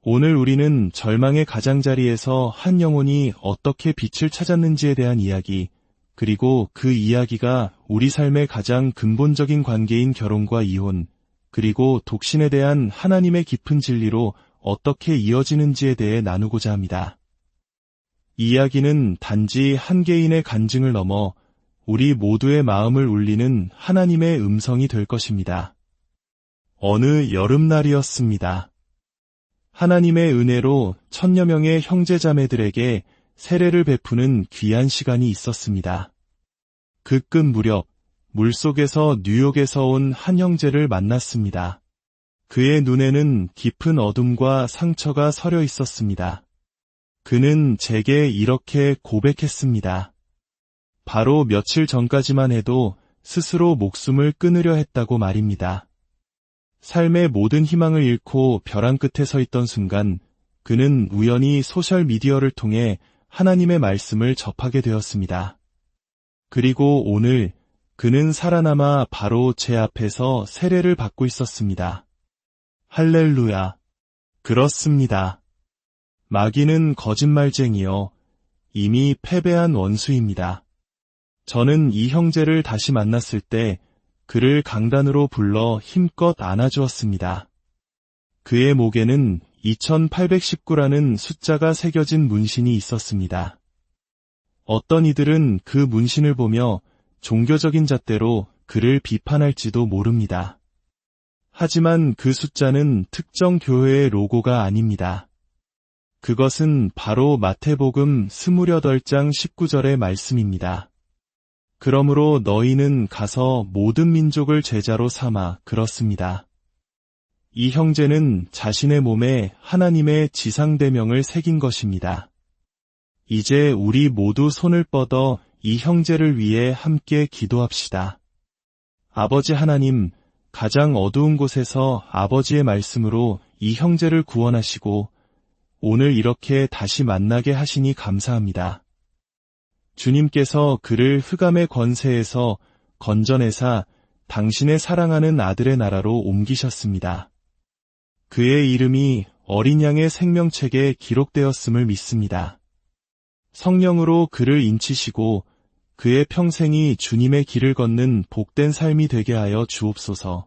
오늘 우리는 절망의 가장자리에서 한 영혼이 어떻게 빛을 찾았는지에 대한 이야기, 그리고 그 이야기가 우리 삶의 가장 근본적인 관계인 결혼과 이혼, 그리고 독신에 대한 하나님의 깊은 진리로 어떻게 이어지는지에 대해 나누고자 합니다. 이 이야기는 단지 한 개인의 간증을 넘어 우리 모두의 마음을 울리는 하나님의 음성이 될 것입니다. 어느 여름날이었습니다. 하나님의 은혜로 1000여 명의 형제자매들에게 세례를 베푸는 귀한 시간이 있었습니다. 그 끝 무렵 물속에서 뉴욕에서 온 한 형제를 만났습니다. 그의 눈에는 깊은 어둠과 상처가 서려 있었습니다. 그는 제게 이렇게 고백했습니다. 바로 며칠 전까지만 해도 스스로 목숨을 끊으려 했다고 말입니다. 삶의 모든 희망을 잃고 벼랑 끝에 서 있던 순간 그는 우연히 소셜미디어를 통해 하나님의 말씀을 접하게 되었습니다. 그리고 오늘 그는 살아남아 바로 제 앞에서 세례를 받고 있었습니다. 할렐루야. 그렇습니다. 마귀는 거짓말쟁이요. 이미 패배한 원수입니다. 저는 이 형제를 다시 만났을 때 그를 강단으로 불러 힘껏 안아주었습니다. 그의 목에는 2819라는 숫자가 새겨진 문신이 있었습니다. 어떤 이들은 그 문신을 보며 종교적인 잣대로 그를 비판할지도 모릅니다. 하지만 그 숫자는 특정 교회의 로고가 아닙니다. 그것은 바로 마태복음 28장 19절의 말씀입니다. 그러므로 너희는 가서 모든 민족을 제자로 삼아 그렇습니다. 이 형제는 자신의 몸에 하나님의 지상대명을 새긴 것입니다. 이제 우리 모두 손을 뻗어 이 형제를 위해 함께 기도합시다. 아버지 하나님, 가장 어두운 곳에서 아버지의 말씀으로 이 형제를 구원하시고 오늘 이렇게 다시 만나게 하시니 감사합니다. 주님께서 그를 흑암의 권세에서 건져내사 당신의 사랑하는 아들의 나라로 옮기셨습니다. 그의 이름이 어린 양의 생명책에 기록되었음을 믿습니다. 성령으로 그를 인치시고 그의 평생이 주님의 길을 걷는 복된 삶이 되게 하여 주옵소서.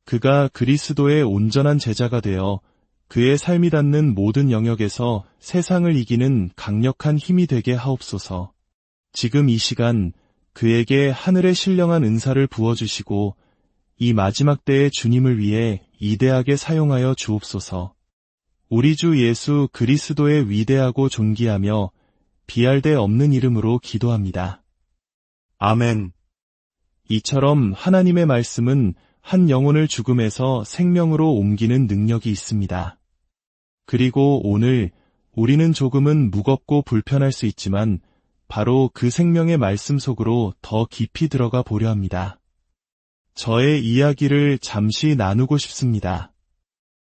그가 그리스도의 온전한 제자가 되어 그의 삶이 닿는 모든 영역에서 세상을 이기는 강력한 힘이 되게 하옵소서. 지금 이 시간 그에게 하늘의 신령한 은사를 부어주시고 이 마지막 때의 주님을 위해 이대하게 사용하여 주옵소서. 우리 주 예수 그리스도의 위대하고 존귀하며 비할 데 없는 이름으로 기도합니다. 아멘. 이처럼 하나님의 말씀은 한 영혼을 죽음에서 생명으로 옮기는 능력이 있습니다. 그리고 오늘 우리는 조금은 무겁고 불편할 수 있지만 바로 그 생명의 말씀 속으로 더 깊이 들어가 보려 합니다. 저의 이야기를 잠시 나누고 싶습니다.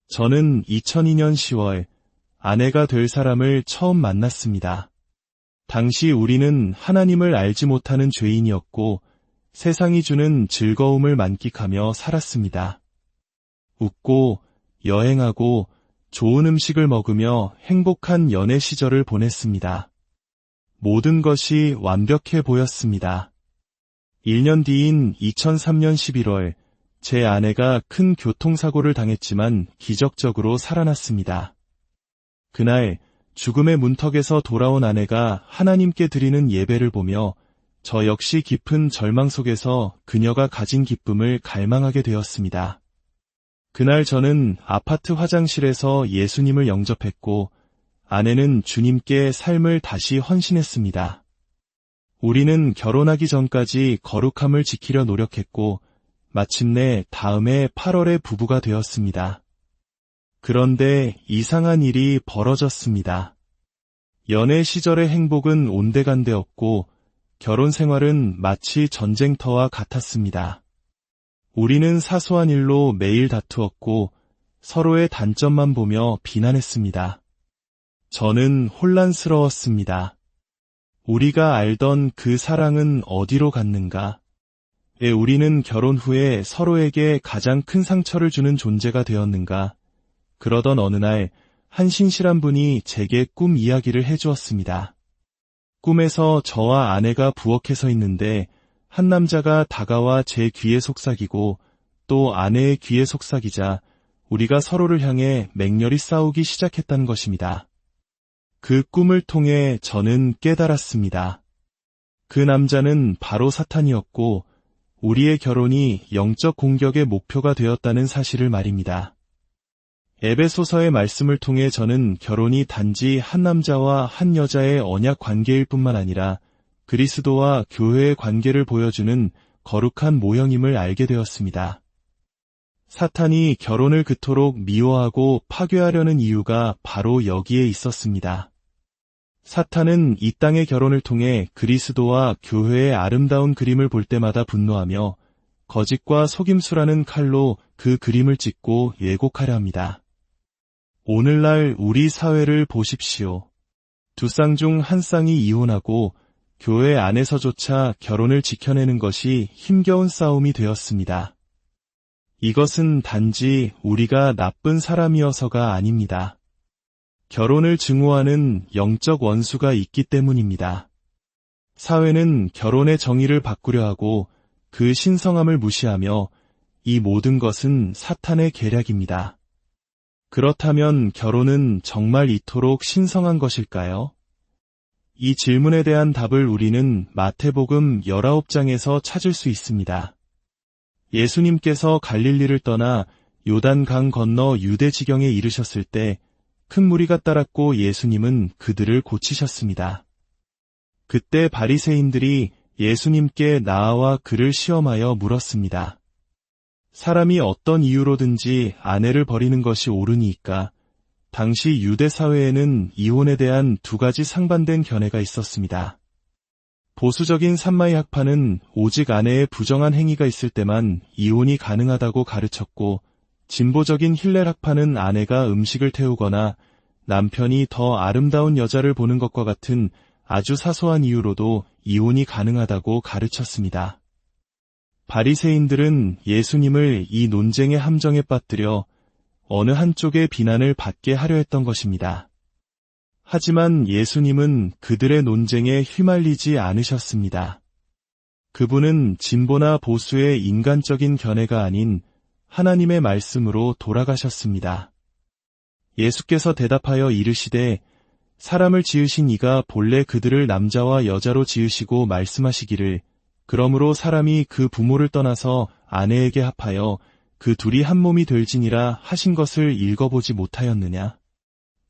저는 2002년 10월 아내가 될 사람을 처음 만났습니다. 당시 우리는 하나님을 알지 못하는 죄인이었고 세상이 주는 즐거움을 만끽하며 살았습니다. 웃고 여행하고 좋은 음식을 먹으며 행복한 연애 시절을 보냈습니다. 모든 것이 완벽해 보였습니다. 1년 뒤인 2003년 11월 제 아내가 큰 교통사고를 당했지만 기적적으로 살아났습니다. 그날 죽음의 문턱에서 돌아온 아내가 하나님께 드리는 예배를 보며 저 역시 깊은 절망 속에서 그녀가 가진 기쁨을 갈망하게 되었습니다. 그날 저는 아파트 화장실에서 예수님을 영접했고 아내는 주님께 삶을 다시 헌신했습니다. 우리는 결혼하기 전까지 거룩함을 지키려 노력했고 마침내 다음해 8월에 부부가 되었습니다. 그런데 이상한 일이 벌어졌습니다. 연애 시절의 행복은 온데간데없고 결혼 생활은 마치 전쟁터와 같았습니다. 우리는 사소한 일로 매일 다투었고 서로의 단점만 보며 비난했습니다. 저는 혼란스러웠습니다. 우리가 알던 그 사랑은 어디로 갔는가? 우리는 결혼 후에 서로에게 가장 큰 상처를 주는 존재가 되었는가? 그러던 어느 날 한 신실한 분이 제게 꿈 이야기를 해주었습니다. 꿈에서 저와 아내가 부엌에 서 있는데 한 남자가 다가와 제 귀에 속삭이고 또 아내의 귀에 속삭이자 우리가 서로를 향해 맹렬히 싸우기 시작했다는 것입니다. 그 꿈을 통해 저는 깨달았습니다. 그 남자는 바로 사탄이었고 우리의 결혼이 영적 공격의 목표가 되었다는 사실을 말입니다. 에베소서의 말씀을 통해 저는 결혼이 단지 한 남자와 한 여자의 언약 관계일 뿐만 아니라 그리스도와 교회의 관계를 보여주는 거룩한 모형임을 알게 되었습니다. 사탄이 결혼을 그토록 미워하고 파괴하려는 이유가 바로 여기에 있었습니다. 사탄은 이 땅의 결혼을 통해 그리스도와 교회의 아름다운 그림을 볼 때마다 분노하며 거짓과 속임수라는 칼로 그 그림을 찍고 왜곡하려 합니다. 오늘날 우리 사회를 보십시오. 두 쌍 중 한 쌍이 이혼하고 교회 안에서조차 결혼을 지켜내는 것이 힘겨운 싸움이 되었습니다. 이것은 단지 우리가 나쁜 사람이어서가 아닙니다. 결혼을 증오하는 영적 원수가 있기 때문입니다. 사회는 결혼의 정의를 바꾸려 하고 그 신성함을 무시하며 이 모든 것은 사탄의 계략입니다. 그렇다면 결혼은 정말 이토록 신성한 것일까요? 이 질문에 대한 답을 우리는 마태복음 19장에서 찾을 수 있습니다. 예수님께서 갈릴리를 떠나 요단강 건너 유대 지경에 이르셨을 때 큰 무리가 따랐고 예수님은 그들을 고치셨습니다. 그때 바리새인들이 예수님께 나와 그를 시험하여 물었습니다. 사람이 어떤 이유로든지 아내를 버리는 것이 옳으니까? 당시 유대 사회에는 이혼에 대한 두 가지 상반된 견해가 있었습니다. 보수적인 산마이 학파는 오직 아내의 부정한 행위가 있을 때만 이혼이 가능하다고 가르쳤고, 진보적인 힐렐 학파는 아내가 음식을 태우거나 남편이 더 아름다운 여자를 보는 것과 같은 아주 사소한 이유로도 이혼이 가능하다고 가르쳤습니다. 바리새인들은 예수님을 이 논쟁의 함정에 빠뜨려 어느 한쪽의 비난을 받게 하려 했던 것입니다. 하지만 예수님은 그들의 논쟁에 휘말리지 않으셨습니다. 그분은 진보나 보수의 인간적인 견해가 아닌 하나님의 말씀으로 돌아가셨습니다. 예수께서 대답하여 이르시되 사람을 지으신 이가 본래 그들을 남자와 여자로 지으시고 말씀하시기를 그러므로 사람이 그 부모를 떠나서 아내에게 합하여 그 둘이 한 몸이 될지니라 하신 것을 읽어보지 못하였느냐?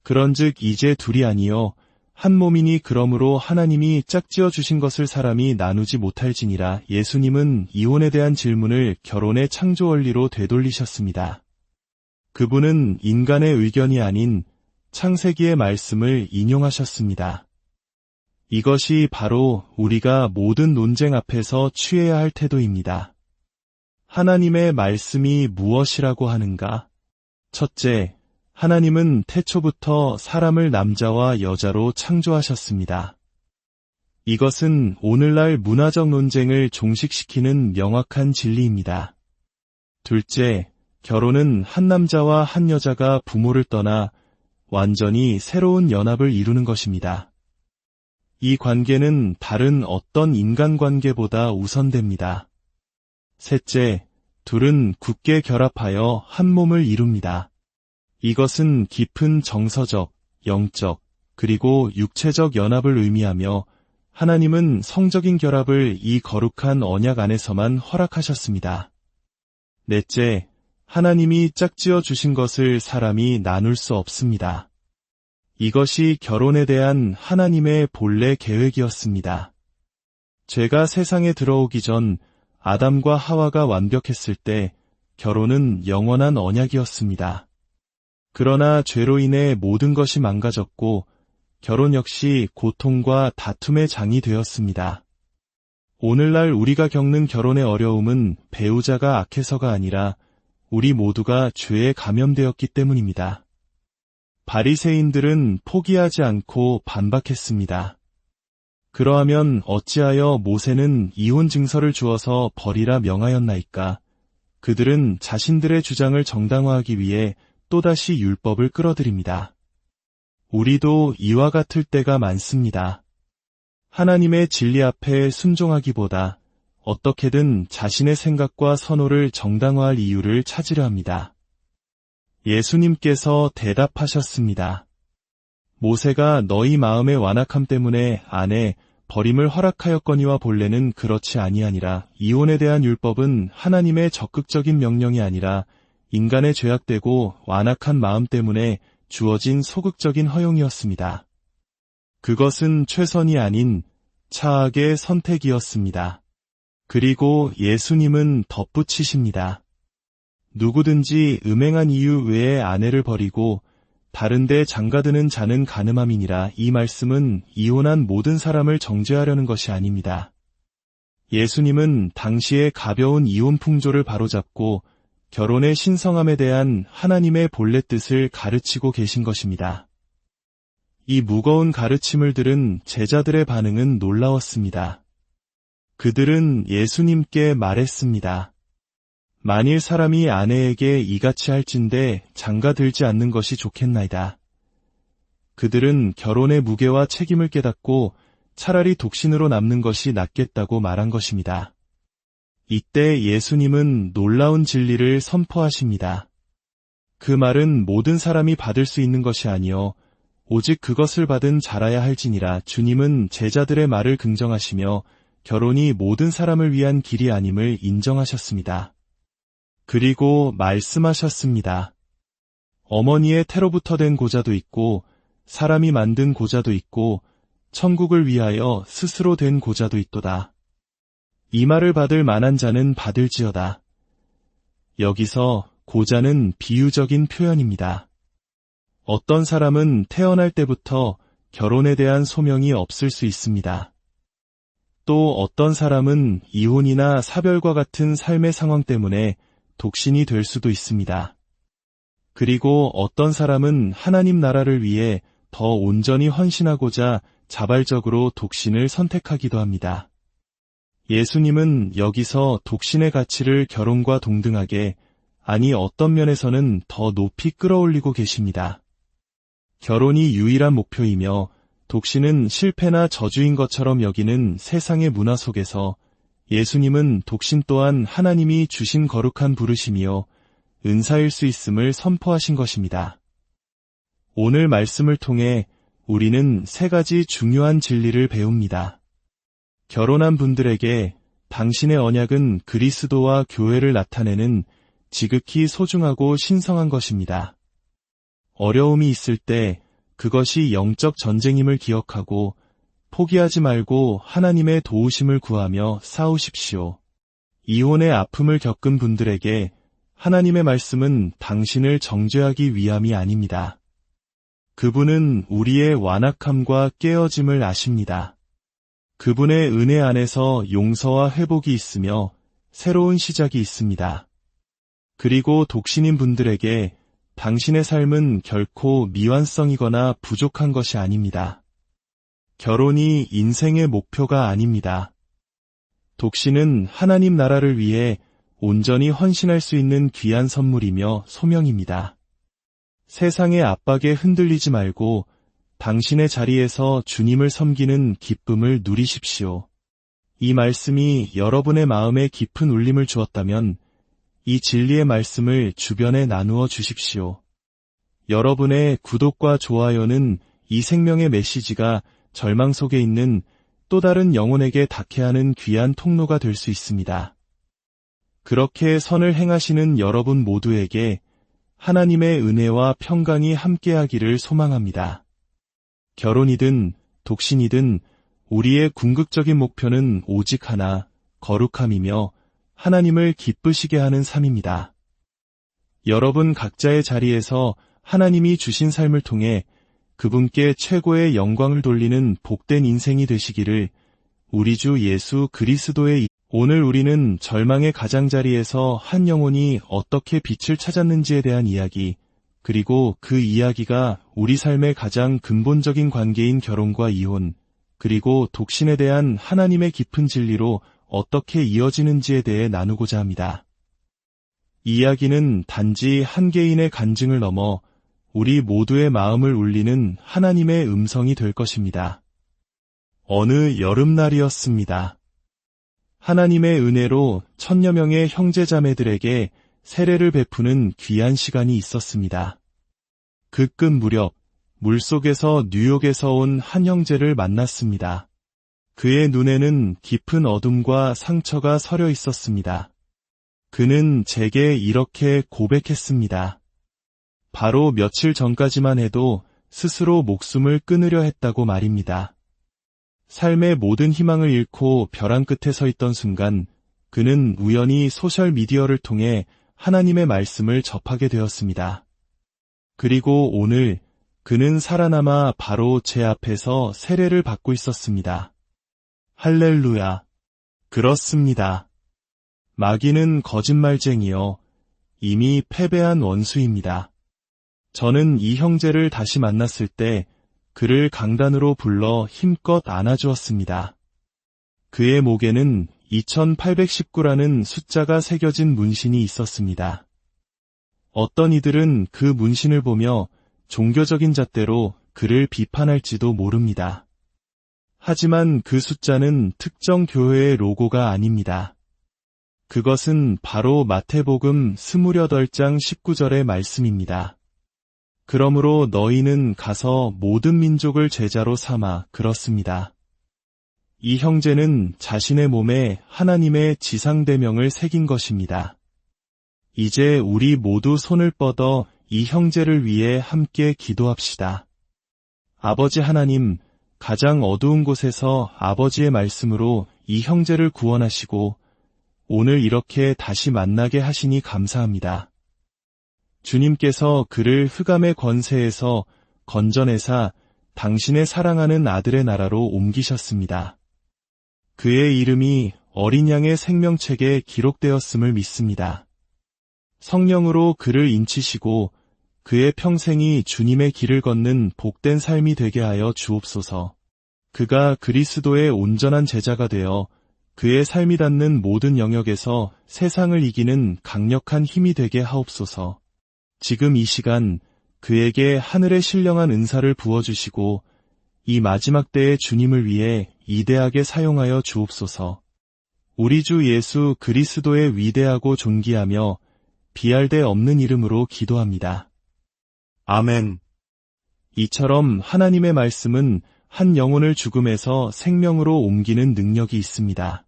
그런즉 이제 둘이 아니요 한 몸이니 그러므로 하나님이 짝지어 주신 것을 사람이 나누지 못할지니라. 예수님은 이혼에 대한 질문을 결혼의 창조 원리로 되돌리셨습니다. 그분은 인간의 의견이 아닌 창세기의 말씀을 인용하셨습니다. 이것이 바로 우리가 모든 논쟁 앞에서 취해야 할 태도입니다. 하나님의 말씀이 무엇이라고 하는가? 첫째, 하나님은 태초부터 사람을 남자와 여자로 창조하셨습니다. 이것은 오늘날 문화적 논쟁을 종식시키는 명확한 진리입니다. 둘째, 결혼은 한 남자와 한 여자가 부모를 떠나 완전히 새로운 연합을 이루는 것입니다. 이 관계는 다른 어떤 인간관계보다 우선됩니다. 셋째, 둘은 굳게 결합하여 한 몸을 이룹니다. 이것은 깊은 정서적, 영적, 그리고 육체적 연합을 의미하며 하나님은 성적인 결합을 이 거룩한 언약 안에서만 허락하셨습니다. 넷째, 하나님이 짝지어 주신 것을 사람이 나눌 수 없습니다. 이것이 결혼에 대한 하나님의 본래 계획이었습니다. 죄가 세상에 들어오기 전 아담과 하와가 완벽했을 때 결혼은 영원한 언약이었습니다. 그러나 죄로 인해 모든 것이 망가졌고 결혼 역시 고통과 다툼의 장이 되었습니다. 오늘날 우리가 겪는 결혼의 어려움은 배우자가 악해서가 아니라 우리 모두가 죄에 감염되었기 때문입니다. 바리새인들은 포기하지 않고 반박했습니다. 그러하면 어찌하여 모세는 이혼 증서를 주어서 버리라 명하였나이까? 그들은 자신들의 주장을 정당화하기 위해 또다시 율법을 끌어들입니다. 우리도 이와 같을 때가 많습니다. 하나님의 진리 앞에 순종하기보다 어떻게든 자신의 생각과 선호를 정당화할 이유를 찾으려 합니다. 예수님께서 대답하셨습니다. 모세가 너희 마음의 완악함 때문에 아내 버림을 허락하였거니와 본래는 그렇지 아니하니라. 이혼에 대한 율법은 하나님의 적극적인 명령이 아니라 인간의 죄악되고 완악한 마음 때문에 주어진 소극적인 허용이었습니다. 그것은 최선이 아닌 차악의 선택이었습니다. 그리고 예수님은 덧붙이십니다. 누구든지 음행한 이유 외에 아내를 버리고 다른데 장가드는 자는 간음함이니라. 이 말씀은 이혼한 모든 사람을 정죄하려는 것이 아닙니다. 예수님은 당시의 가벼운 이혼 풍조를 바로잡고 결혼의 신성함에 대한 하나님의 본래 뜻을 가르치고 계신 것입니다. 이 무거운 가르침을 들은 제자들의 반응은 놀라웠습니다. 그들은 예수님께 말했습니다. 만일 사람이 아내에게 이같이 할진대 장가들지 않는 것이 좋겠나이다. 그들은 결혼의 무게와 책임을 깨닫고 차라리 독신으로 남는 것이 낫겠다고 말한 것입니다. 이때 예수님은 놀라운 진리를 선포하십니다. 그 말은 모든 사람이 받을 수 있는 것이 아니요 오직 그것을 받은 자라야 할지니라. 주님은 제자들의 말을 긍정하시며 결혼이 모든 사람을 위한 길이 아님을 인정하셨습니다. 그리고 말씀하셨습니다. 어머니의 태로부터 된 고자도 있고 사람이 만든 고자도 있고 천국을 위하여 스스로 된 고자도 있도다. 이 말을 받을 만한 자는 받을지어다. 여기서 고자는 비유적인 표현입니다. 어떤 사람은 태어날 때부터 결혼에 대한 소명이 없을 수 있습니다. 또 어떤 사람은 이혼이나 사별과 같은 삶의 상황 때문에 독신이 될 수도 있습니다. 그리고 어떤 사람은 하나님 나라를 위해 더 온전히 헌신하고자 자발적으로 독신을 선택하기도 합니다. 예수님은 여기서 독신의 가치를 결혼과 동등하게, 아니 어떤 면에서는 더 높이 끌어올리고 계십니다. 결혼이 유일한 목표이며 독신은 실패나 저주인 것처럼 여기는 세상의 문화 속에서 예수님은 독신 또한 하나님이 주신 거룩한 부르심이요 은사일 수 있음을 선포하신 것입니다. 오늘 말씀을 통해 우리는 세 가지 중요한 진리를 배웁니다. 결혼한 분들에게 당신의 언약은 그리스도와 교회를 나타내는 지극히 소중하고 신성한 것입니다. 어려움이 있을 때 그것이 영적 전쟁임을 기억하고 포기하지 말고 하나님의 도우심을 구하며 싸우십시오. 이혼의 아픔을 겪은 분들에게 하나님의 말씀은 당신을 정죄하기 위함이 아닙니다. 그분은 우리의 완악함과 깨어짐을 아십니다. 그분의 은혜 안에서 용서와 회복이 있으며 새로운 시작이 있습니다. 그리고 독신인 분들에게 당신의 삶은 결코 미완성이거나 부족한 것이 아닙니다. 결혼이 인생의 목표가 아닙니다. 독신은 하나님 나라를 위해 온전히 헌신할 수 있는 귀한 선물이며 소명입니다. 세상의 압박에 흔들리지 말고 당신의 자리에서 주님을 섬기는 기쁨을 누리십시오. 이 말씀이 여러분의 마음에 깊은 울림을 주었다면 이 진리의 말씀을 주변에 나누어 주십시오. 여러분의 구독과 좋아요는 이 생명의 메시지가 절망 속에 있는 또 다른 영혼에게 닿게 하는 귀한 통로가 될 수 있습니다. 그렇게 선을 행하시는 여러분 모두에게 하나님의 은혜와 평강이 함께하기를 소망합니다. 결혼이든 독신이든 우리의 궁극적인 목표는 오직 하나, 거룩함이며 하나님을 기쁘시게 하는 삶입니다. 여러분 각자의 자리에서 하나님이 주신 삶을 통해 그분께 최고의 영광을 돌리는 복된 인생이 되시기를 우리 주 예수 그리스도의 오늘 우리는 절망의 가장자리에서 한 영혼이 어떻게 빛을 찾았는지에 대한 이야기, 그리고 그 이야기가 우리 삶의 가장 근본적인 관계인 결혼과 이혼, 그리고 독신에 대한 하나님의 깊은 진리로 어떻게 이어지는지에 대해 나누고자 합니다. 이 이야기는 단지 한 개인의 간증을 넘어 우리 모두의 마음을 울리는 하나님의 음성이 될 것입니다. 어느 여름날이었습니다. 하나님의 은혜로 1000여 명의 형제자매들에게 세례를 베푸는 귀한 시간이 있었습니다. 그 끝 무렵 물속에서 뉴욕에서 온 한 형제를 만났습니다. 그의 눈에는 깊은 어둠과 상처가 서려 있었습니다. 그는 제게 이렇게 고백했습니다. 바로 며칠 전까지만 해도 스스로 목숨을 끊으려 했다고 말입니다. 삶의 모든 희망을 잃고 벼랑 끝에 서 있던 순간 그는 우연히 소셜미디어를 통해 하나님의 말씀을 접하게 되었습니다. 그리고 오늘 그는 살아남아 바로 제 앞에서 세례를 받고 있었습니다. 할렐루야. 그렇습니다. 마귀는 거짓말쟁이요. 이미 패배한 원수입니다. 저는 이 형제를 다시 만났을 때 그를 강단으로 불러 힘껏 안아주었습니다. 그의 목에는 2819라는 숫자가 새겨진 문신이 있었습니다. 어떤 이들은 그 문신을 보며 종교적인 잣대로 그를 비판할지도 모릅니다. 하지만 그 숫자는 특정 교회의 로고가 아닙니다. 그것은 바로 마태복음 28장 19절의 말씀입니다. 그러므로 너희는 가서 모든 민족을 제자로 삼아 그렇습니다. 이 형제는 자신의 몸에 하나님의 지상대명을 새긴 것입니다. 이제 우리 모두 손을 뻗어 이 형제를 위해 함께 기도합시다. 아버지 하나님, 가장 어두운 곳에서 아버지의 말씀으로 이 형제를 구원하시고 오늘 이렇게 다시 만나게 하시니 감사합니다. 주님께서 그를 흑암의 권세에서 건져내사 당신의 사랑하는 아들의 나라로 옮기셨습니다. 그의 이름이 어린 양의 생명책에 기록되었음을 믿습니다. 성령으로 그를 인치시고 그의 평생이 주님의 길을 걷는 복된 삶이 되게 하여 주옵소서. 그가 그리스도의 온전한 제자가 되어 그의 삶이 닿는 모든 영역에서 세상을 이기는 강력한 힘이 되게 하옵소서. 지금 이 시간 그에게 하늘의 신령한 은사를 부어주시고 이 마지막 때의 주님을 위해 이대하게 사용하여 주옵소서. 우리 주 예수 그리스도의 위대하고 존귀하며 비할 데 없는 이름으로 기도합니다. 아멘. 이처럼 하나님의 말씀은 한 영혼을 죽음에서 생명으로 옮기는 능력이 있습니다.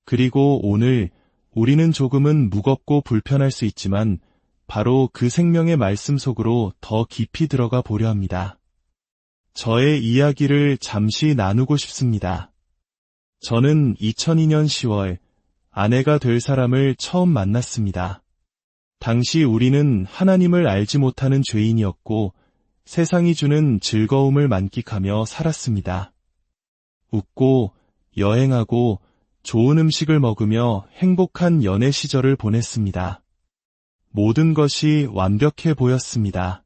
그리고 오늘 우리는 조금은 무겁고 불편할 수 있지만 바로 그 생명의 말씀 속으로 더 깊이 들어가 보려 합니다. 저의 이야기를 잠시 나누고 싶습니다. 저는 2002년 10월 아내가 될 사람을 처음 만났습니다. 당시 우리는 하나님을 알지 못하는 죄인이었고 세상이 주는 즐거움을 만끽하며 살았습니다. 웃고 여행하고 좋은 음식을 먹으며 행복한 연애 시절을 보냈습니다. 모든 것이 완벽해 보였습니다.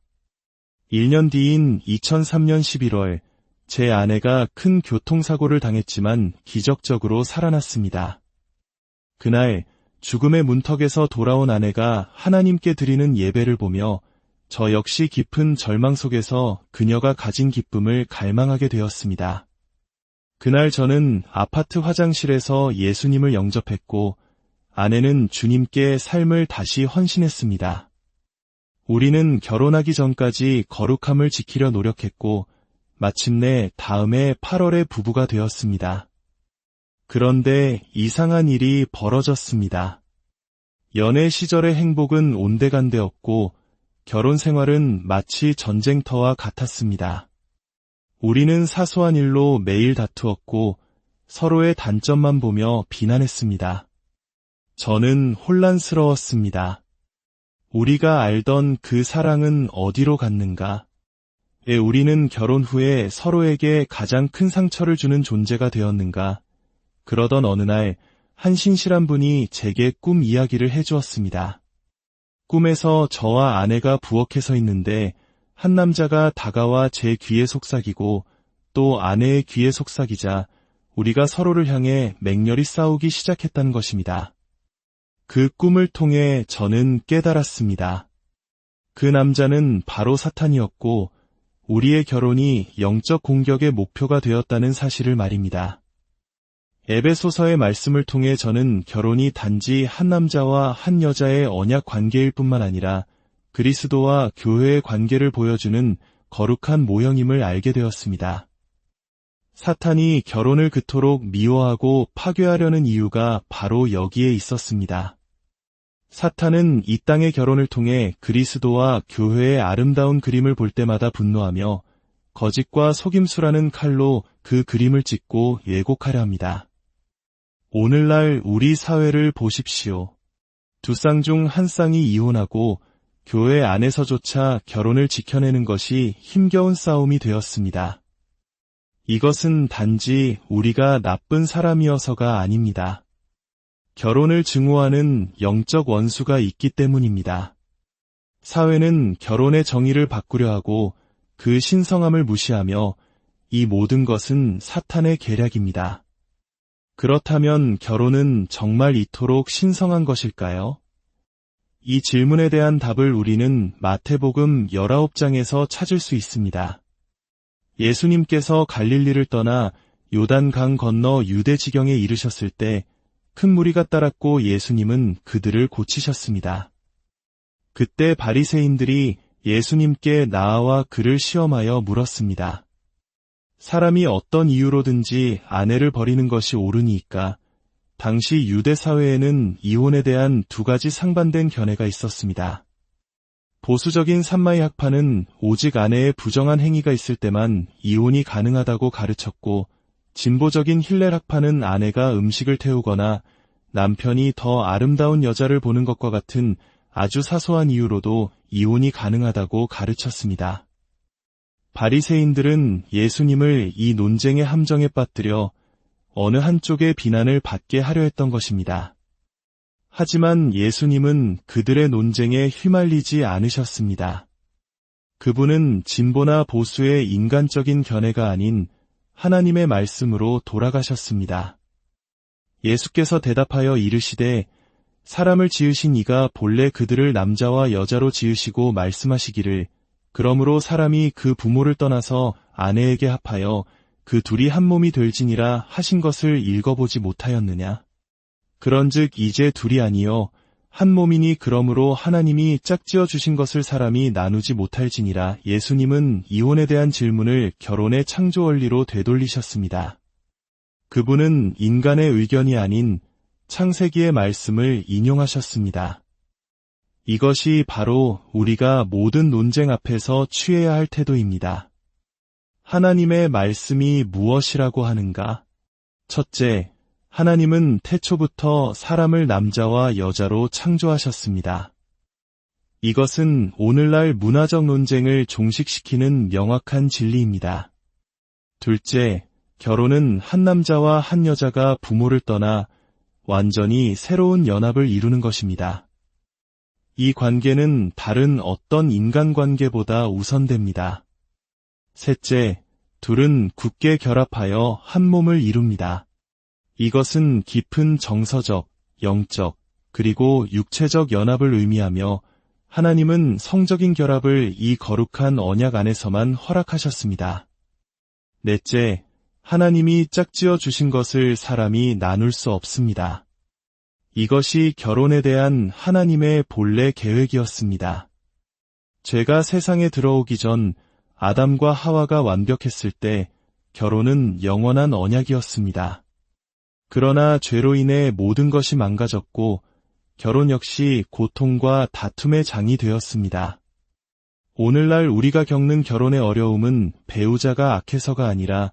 1년 뒤인 2003년 11월 제 아내가 큰 교통사고를 당했지만 기적적으로 살아났습니다. 그날 죽음의 문턱에서 돌아온 아내가 하나님께 드리는 예배를 보며 저 역시 깊은 절망 속에서 그녀가 가진 기쁨을 갈망하게 되었습니다. 그날 저는 아파트 화장실에서 예수님을 영접했고 아내는 주님께 삶을 다시 헌신했습니다. 우리는 결혼하기 전까지 거룩함을 지키려 노력했고 마침내 다음해 8월에 부부가 되었습니다. 그런데 이상한 일이 벌어졌습니다. 연애 시절의 행복은 온데간데없고 결혼 생활은 마치 전쟁터와 같았습니다. 우리는 사소한 일로 매일 다투었고 서로의 단점만 보며 비난했습니다. 저는 혼란스러웠습니다. 우리가 알던 그 사랑은 어디로 갔는가? 우리는 결혼 후에 서로에게 가장 큰 상처를 주는 존재가 되었는가? 그러던 어느 날 한 신실한 분이 제게 꿈 이야기를 해주었습니다. 꿈에서 저와 아내가 부엌에 서 있는데 한 남자가 다가와 제 귀에 속삭이고 또 아내의 귀에 속삭이자 우리가 서로를 향해 맹렬히 싸우기 시작했다는 것입니다. 그 꿈을 통해 저는 깨달았습니다. 그 남자는 바로 사탄이었고 우리의 결혼이 영적 공격의 목표가 되었다는 사실을 말입니다. 에베소서의 말씀을 통해 저는 결혼이 단지 한 남자와 한 여자의 언약 관계일 뿐만 아니라 그리스도와 교회의 관계를 보여주는 거룩한 모형임을 알게 되었습니다. 사탄이 결혼을 그토록 미워하고 파괴하려는 이유가 바로 여기에 있었습니다. 사탄은 이 땅의 결혼을 통해 그리스도와 교회의 아름다운 그림을 볼 때마다 분노하며 거짓과 속임수라는 칼로 그 그림을 찍고 왜곡하려 합니다. 오늘날 우리 사회를 보십시오. 두 쌍 중 한 쌍이 이혼하고 교회 안에서조차 결혼을 지켜내는 것이 힘겨운 싸움이 되었습니다. 이것은 단지 우리가 나쁜 사람이어서가 아닙니다. 결혼을 증오하는 영적 원수가 있기 때문입니다. 사회는 결혼의 정의를 바꾸려 하고 그 신성함을 무시하며 이 모든 것은 사탄의 계략입니다. 그렇다면 결혼은 정말 이토록 신성한 것일까요? 이 질문에 대한 답을 우리는 마태복음 19장에서 찾을 수 있습니다. 예수님께서 갈릴리를 떠나 요단강 건너 유대 지경에 이르셨을 때 큰 무리가 따랐고 예수님은 그들을 고치셨습니다. 그때 바리새인들이 예수님께 나와 그를 시험하여 물었습니다. 사람이 어떤 이유로든지 아내를 버리는 것이 옳으니까? 당시 유대 사회에는 이혼에 대한 두 가지 상반된 견해가 있었습니다. 보수적인 산마이 학파는 오직 아내의 부정한 행위가 있을 때만 이혼이 가능하다고 가르쳤고, 진보적인 힐렐 학파는 아내가 음식을 태우거나 남편이 더 아름다운 여자를 보는 것과 같은 아주 사소한 이유로도 이혼이 가능하다고 가르쳤습니다. 바리새인들은 예수님을 이 논쟁의 함정에 빠뜨려 어느 한쪽의 비난을 받게 하려 했던 것입니다. 하지만 예수님은 그들의 논쟁에 휘말리지 않으셨습니다. 그분은 진보나 보수의 인간적인 견해가 아닌 하나님의 말씀으로 돌아가셨습니다. 예수께서 대답하여 이르시되 사람을 지으신 이가 본래 그들을 남자와 여자로 지으시고 말씀하시기를 그러므로 사람이 그 부모를 떠나서 아내에게 합하여 그 둘이 한 몸이 될지니라 하신 것을 읽어보지 못하였느냐. 그런즉 이제 둘이 아니요 한 몸이니 그러므로 하나님이 짝지어 주신 것을 사람이 나누지 못할지니라. 예수님은 이혼에 대한 질문을 결혼의 창조 원리로 되돌리셨습니다. 그분은 인간의 의견이 아닌 창세기의 말씀을 인용하셨습니다. 이것이 바로 우리가 모든 논쟁 앞에서 취해야 할 태도입니다. 하나님의 말씀이 무엇이라고 하는가? 첫째, 하나님은 태초부터 사람을 남자와 여자로 창조하셨습니다. 이것은 오늘날 문화적 논쟁을 종식시키는 명확한 진리입니다. 둘째, 결혼은 한 남자와 한 여자가 부모를 떠나 완전히 새로운 연합을 이루는 것입니다. 이 관계는 다른 어떤 인간관계보다 우선됩니다. 셋째, 둘은 굳게 결합하여 한 몸을 이룹니다. 이것은 깊은 정서적, 영적, 그리고 육체적 연합을 의미하며 하나님은 성적인 결합을 이 거룩한 언약 안에서만 허락하셨습니다. 넷째, 하나님이 짝지어 주신 것을 사람이 나눌 수 없습니다. 이것이 결혼에 대한 하나님의 본래 계획이었습니다. 죄가 세상에 들어오기 전 아담과 하와가 완벽했을 때 결혼은 영원한 언약이었습니다. 그러나 죄로 인해 모든 것이 망가졌고 결혼 역시 고통과 다툼의 장이 되었습니다. 오늘날 우리가 겪는 결혼의 어려움은 배우자가 악해서가 아니라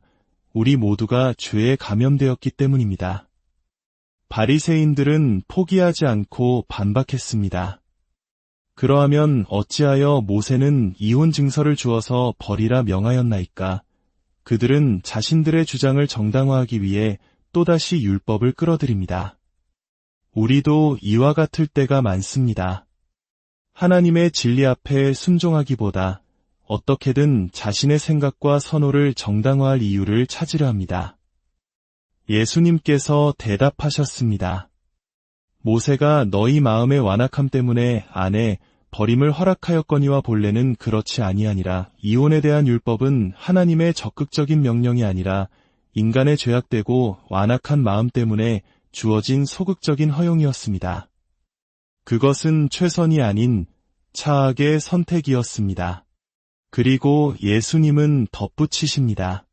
우리 모두가 죄에 감염되었기 때문입니다. 바리새인들은 포기하지 않고 반박했습니다. 그러하면 어찌하여 모세는 이혼 증서를 주어서 버리라 명하였나이까? 그들은 자신들의 주장을 정당화하기 위해 또다시 율법을 끌어들입니다. 우리도 이와 같을 때가 많습니다. 하나님의 진리 앞에 순종하기보다 어떻게든 자신의 생각과 선호를 정당화할 이유를 찾으려 합니다. 예수님께서 대답하셨습니다. 모세가 너희 마음의 완악함 때문에 아내 버림을 허락하였거니와 본래는 그렇지 아니하니라. 이혼에 대한 율법은 하나님의 적극적인 명령이 아니라 인간의 죄악되고 완악한 마음 때문에 주어진 소극적인 허용이었습니다. 그것은 최선이 아닌 차악의 선택이었습니다. 그리고 예수님은 덧붙이십니다.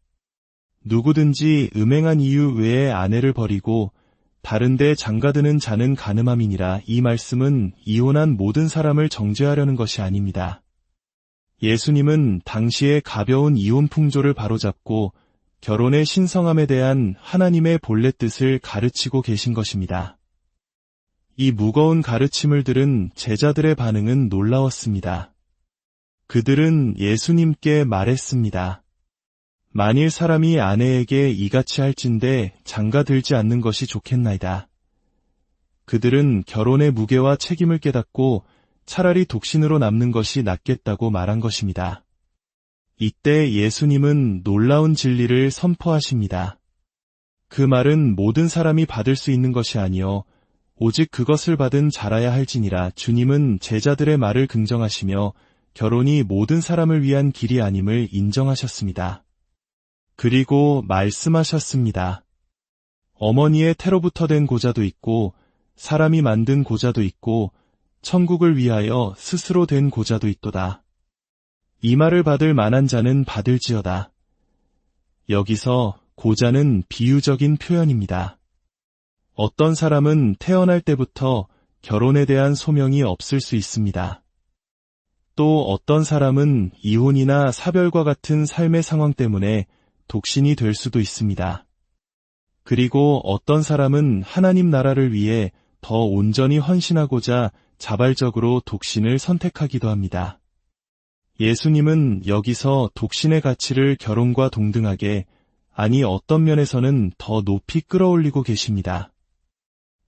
누구든지 음행한 이유 외에 아내를 버리고 다른데 장가드는 자는 간음함이니라. 이 말씀은 이혼한 모든 사람을 정죄하려는 것이 아닙니다. 예수님은 당시의 가벼운 이혼 풍조를 바로잡고 결혼의 신성함에 대한 하나님의 본래 뜻을 가르치고 계신 것입니다. 이 무거운 가르침을 들은 제자들의 반응은 놀라웠습니다. 그들은 예수님께 말했습니다. 만일 사람이 아내에게 이같이 할진대 장가들지 않는 것이 좋겠나이다. 그들은 결혼의 무게와 책임을 깨닫고 차라리 독신으로 남는 것이 낫겠다고 말한 것입니다. 이때 예수님은 놀라운 진리를 선포하십니다. 그 말은 모든 사람이 받을 수 있는 것이 아니요 오직 그것을 받은 자라야 할지니라. 주님은 제자들의 말을 긍정하시며 결혼이 모든 사람을 위한 길이 아님을 인정하셨습니다. 그리고 말씀하셨습니다. 어머니의 태로부터 된 고자도 있고 사람이 만든 고자도 있고 천국을 위하여 스스로 된 고자도 있도다. 이 말을 받을 만한 자는 받을지어다. 여기서 고자는 비유적인 표현입니다. 어떤 사람은 태어날 때부터 결혼에 대한 소명이 없을 수 있습니다. 또 어떤 사람은 이혼이나 사별과 같은 삶의 상황 때문에 독신이 될 수도 있습니다. 그리고 어떤 사람은 하나님 나라를 위해 더 온전히 헌신하고자 자발적으로 독신을 선택하기도 합니다. 예수님은 여기서 독신의 가치를 결혼과 동등하게, 아니 어떤 면에서는 더 높이 끌어올리고 계십니다.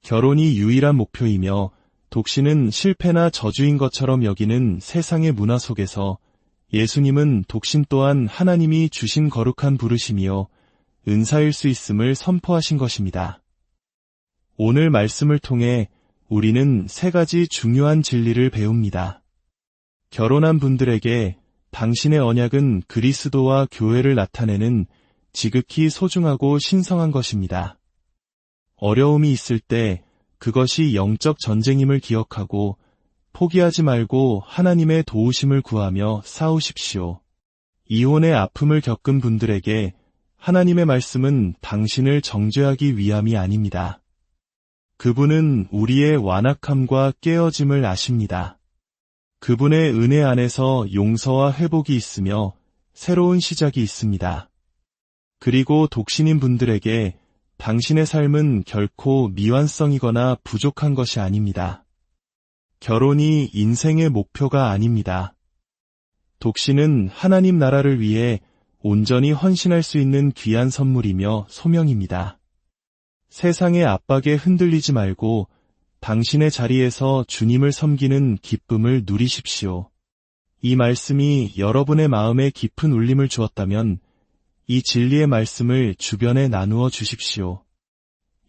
결혼이 유일한 목표이며 독신은 실패나 저주인 것처럼 여기는 세상의 문화 속에서 예수님은 독신 또한 하나님이 주신 거룩한 부르심이요 은사일 수 있음을 선포하신 것입니다. 오늘 말씀을 통해 우리는 세 가지 중요한 진리를 배웁니다. 결혼한 분들에게 당신의 언약은 그리스도와 교회를 나타내는 지극히 소중하고 신성한 것입니다. 어려움이 있을 때 그것이 영적 전쟁임을 기억하고 포기하지 말고 하나님의 도우심을 구하며 싸우십시오. 이혼의 아픔을 겪은 분들에게 하나님의 말씀은 당신을 정죄하기 위함이 아닙니다. 그분은 우리의 완악함과 깨어짐을 아십니다. 그분의 은혜 안에서 용서와 회복이 있으며 새로운 시작이 있습니다. 그리고 독신인 분들에게 당신의 삶은 결코 미완성이거나 부족한 것이 아닙니다. 결혼이 인생의 목표가 아닙니다. 독신은 하나님 나라를 위해 온전히 헌신할 수 있는 귀한 선물이며 소명입니다. 세상의 압박에 흔들리지 말고 당신의 자리에서 주님을 섬기는 기쁨을 누리십시오. 이 말씀이 여러분의 마음에 깊은 울림을 주었다면 이 진리의 말씀을 주변에 나누어 주십시오.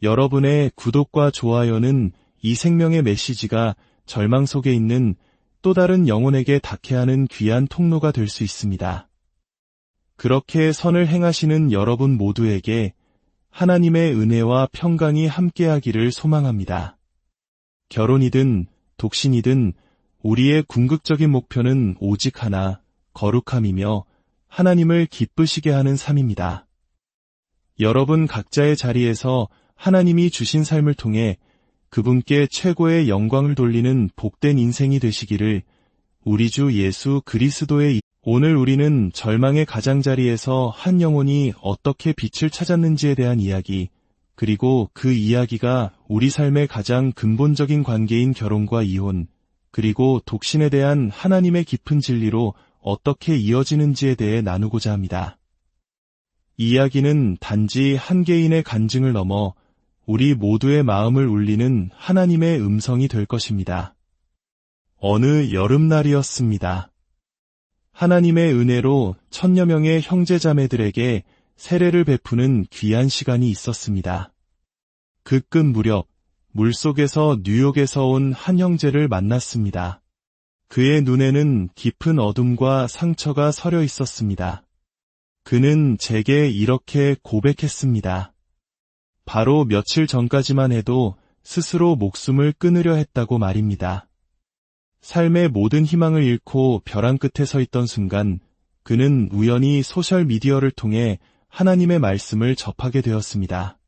여러분의 구독과 좋아요는 이 생명의 메시지가 절망 속에 있는 또 다른 영혼에게 닿게 하는 귀한 통로가 될 수 있습니다. 그렇게 선을 행하시는 여러분 모두에게 하나님의 은혜와 평강이 함께하기를 소망합니다. 결혼이든 독신이든 우리의 궁극적인 목표는 오직 하나, 거룩함이며 하나님을 기쁘시게 하는 삶입니다. 여러분 각자의 자리에서 하나님이 주신 삶을 통해 그분께 최고의 영광을 돌리는 복된 인생이 되시기를 우리 주 예수 그리스도의 오늘 우리는 절망의 가장자리에서 한 영혼이 어떻게 빛을 찾았는지에 대한 이야기, 그리고 그 이야기가 우리 삶의 가장 근본적인 관계인 결혼과 이혼, 그리고 독신에 대한 하나님의 깊은 진리로 어떻게 이어지는지에 대해 나누고자 합니다. 이야기는 단지 한 개인의 간증을 넘어 우리 모두의 마음을 울리는 하나님의 음성이 될 것입니다. 어느 여름날이었습니다. 하나님의 은혜로 1000여 명의 형제자매들에게 세례를 베푸는 귀한 시간이 있었습니다. 그 끝 무렵 물속에서 뉴욕에서 온 한 형제를 만났습니다. 그의 눈에는 깊은 어둠과 상처가 서려 있었습니다. 그는 제게 이렇게 고백했습니다. 바로 며칠 전까지만 해도 스스로 목숨을 끊으려 했다고 말입니다. 삶의 모든 희망을 잃고 벼랑 끝에 서 있던 순간 그는 우연히 소셜미디어를 통해 하나님의 말씀을 접하게 되었습니다.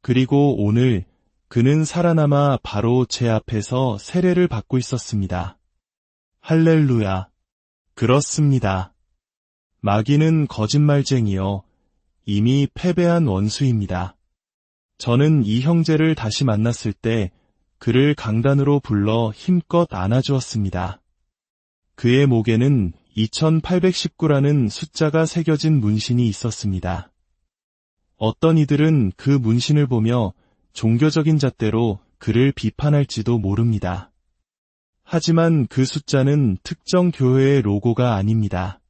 그리고 오늘 그는 살아남아 바로 제 앞에서 세례를 받고 있었습니다. 할렐루야. 그렇습니다. 마귀는 거짓말쟁이요. 이미 패배한 원수입니다. 저는 이 형제를 다시 만났을 때 그를 강단으로 불러 힘껏 안아주었습니다. 그의 목에는 2819라는 숫자가 새겨진 문신이 있었습니다. 어떤 이들은 그 문신을 보며 종교적인 잣대로 그를 비판할지도 모릅니다. 하지만 그 숫자는 특정 교회의 로고가 아닙니다.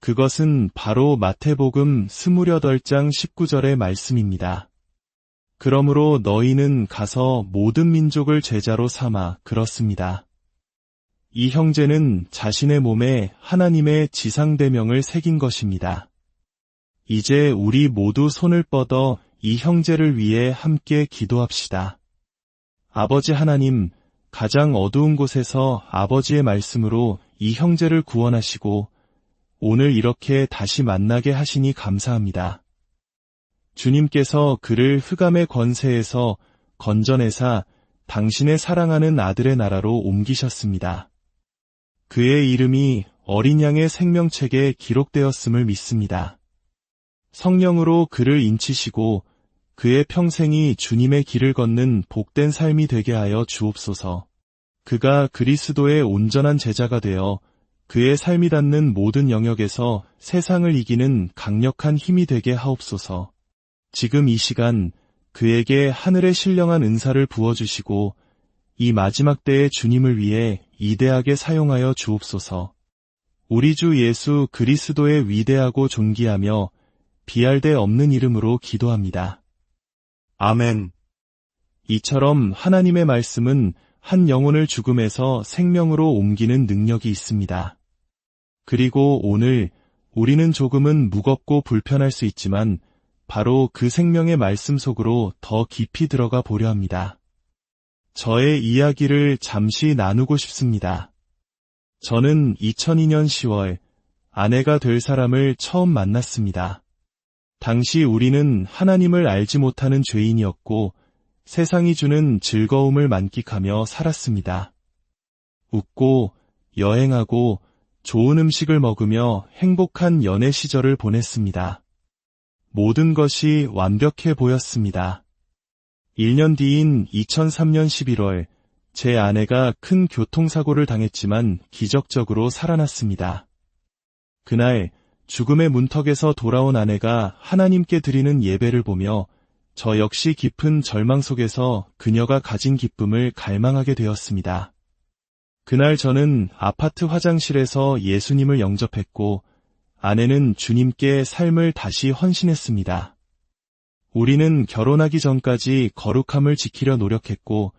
그것은 바로 마태복음 28장 19절의 말씀입니다. 그러므로 너희는 가서 모든 민족을 제자로 삼아 그렇습니다. 이 형제는 자신의 몸에 하나님의 지상대명을 새긴 것입니다. 이제 우리 모두 손을 뻗어 이 형제를 위해 함께 기도합시다. 아버지 하나님, 가장 어두운 곳에서 아버지의 말씀으로 이 형제를 구원하시고 오늘 이렇게 다시 만나게 하시니 감사합니다. 주님께서 그를 흑암의 권세에서 건져내사 당신의 사랑하는 아들의 나라로 옮기셨습니다. 그의 이름이 어린 양의 생명책에 기록되었음을 믿습니다. 성령으로 그를 인치시고 그의 평생이 주님의 길을 걷는 복된 삶이 되게 하여 주옵소서. 그가 그리스도의 온전한 제자가 되어 그의 삶이 닿는 모든 영역에서 세상을 이기는 강력한 힘이 되게 하옵소서. 지금 이 시간 그에게 하늘의 신령한 은사를 부어주시고 이 마지막 때의 주님을 위해 이대하게 사용하여 주옵소서. 우리 주 예수 그리스도의 위대하고 존귀하며 비할 데 없는 이름으로 기도합니다. 아멘. 이처럼 하나님의 말씀은 한 영혼을 죽음에서 생명으로 옮기는 능력이 있습니다. 그리고 오늘 우리는 조금은 무겁고 불편할 수 있지만 바로 그 생명의 말씀 속으로 더 깊이 들어가 보려 합니다. 저의 이야기를 잠시 나누고 싶습니다. 저는 2002년 10월 아내가 될 사람을 처음 만났습니다. 당시 우리는 하나님을 알지 못하는 죄인이었고 세상이 주는 즐거움을 만끽하며 살았습니다. 웃고 여행하고 좋은 음식을 먹으며 행복한 연애 시절을 보냈습니다. 모든 것이 완벽해 보였습니다. 1년 뒤인 2003년 11월 제 아내가 큰 교통사고를 당했지만 기적적으로 살아났습니다. 그날 죽음의 문턱에서 돌아온 아내가 하나님께 드리는 예배를 보며 저 역시 깊은 절망 속에서 그녀가 가진 기쁨을 갈망하게 되었습니다. 그날 저는 아파트 화장실에서 예수님을 영접했고 아내는 주님께 삶을 다시 헌신했습니다. 우리는 결혼하기 전까지 거룩함을 지키려 노력했고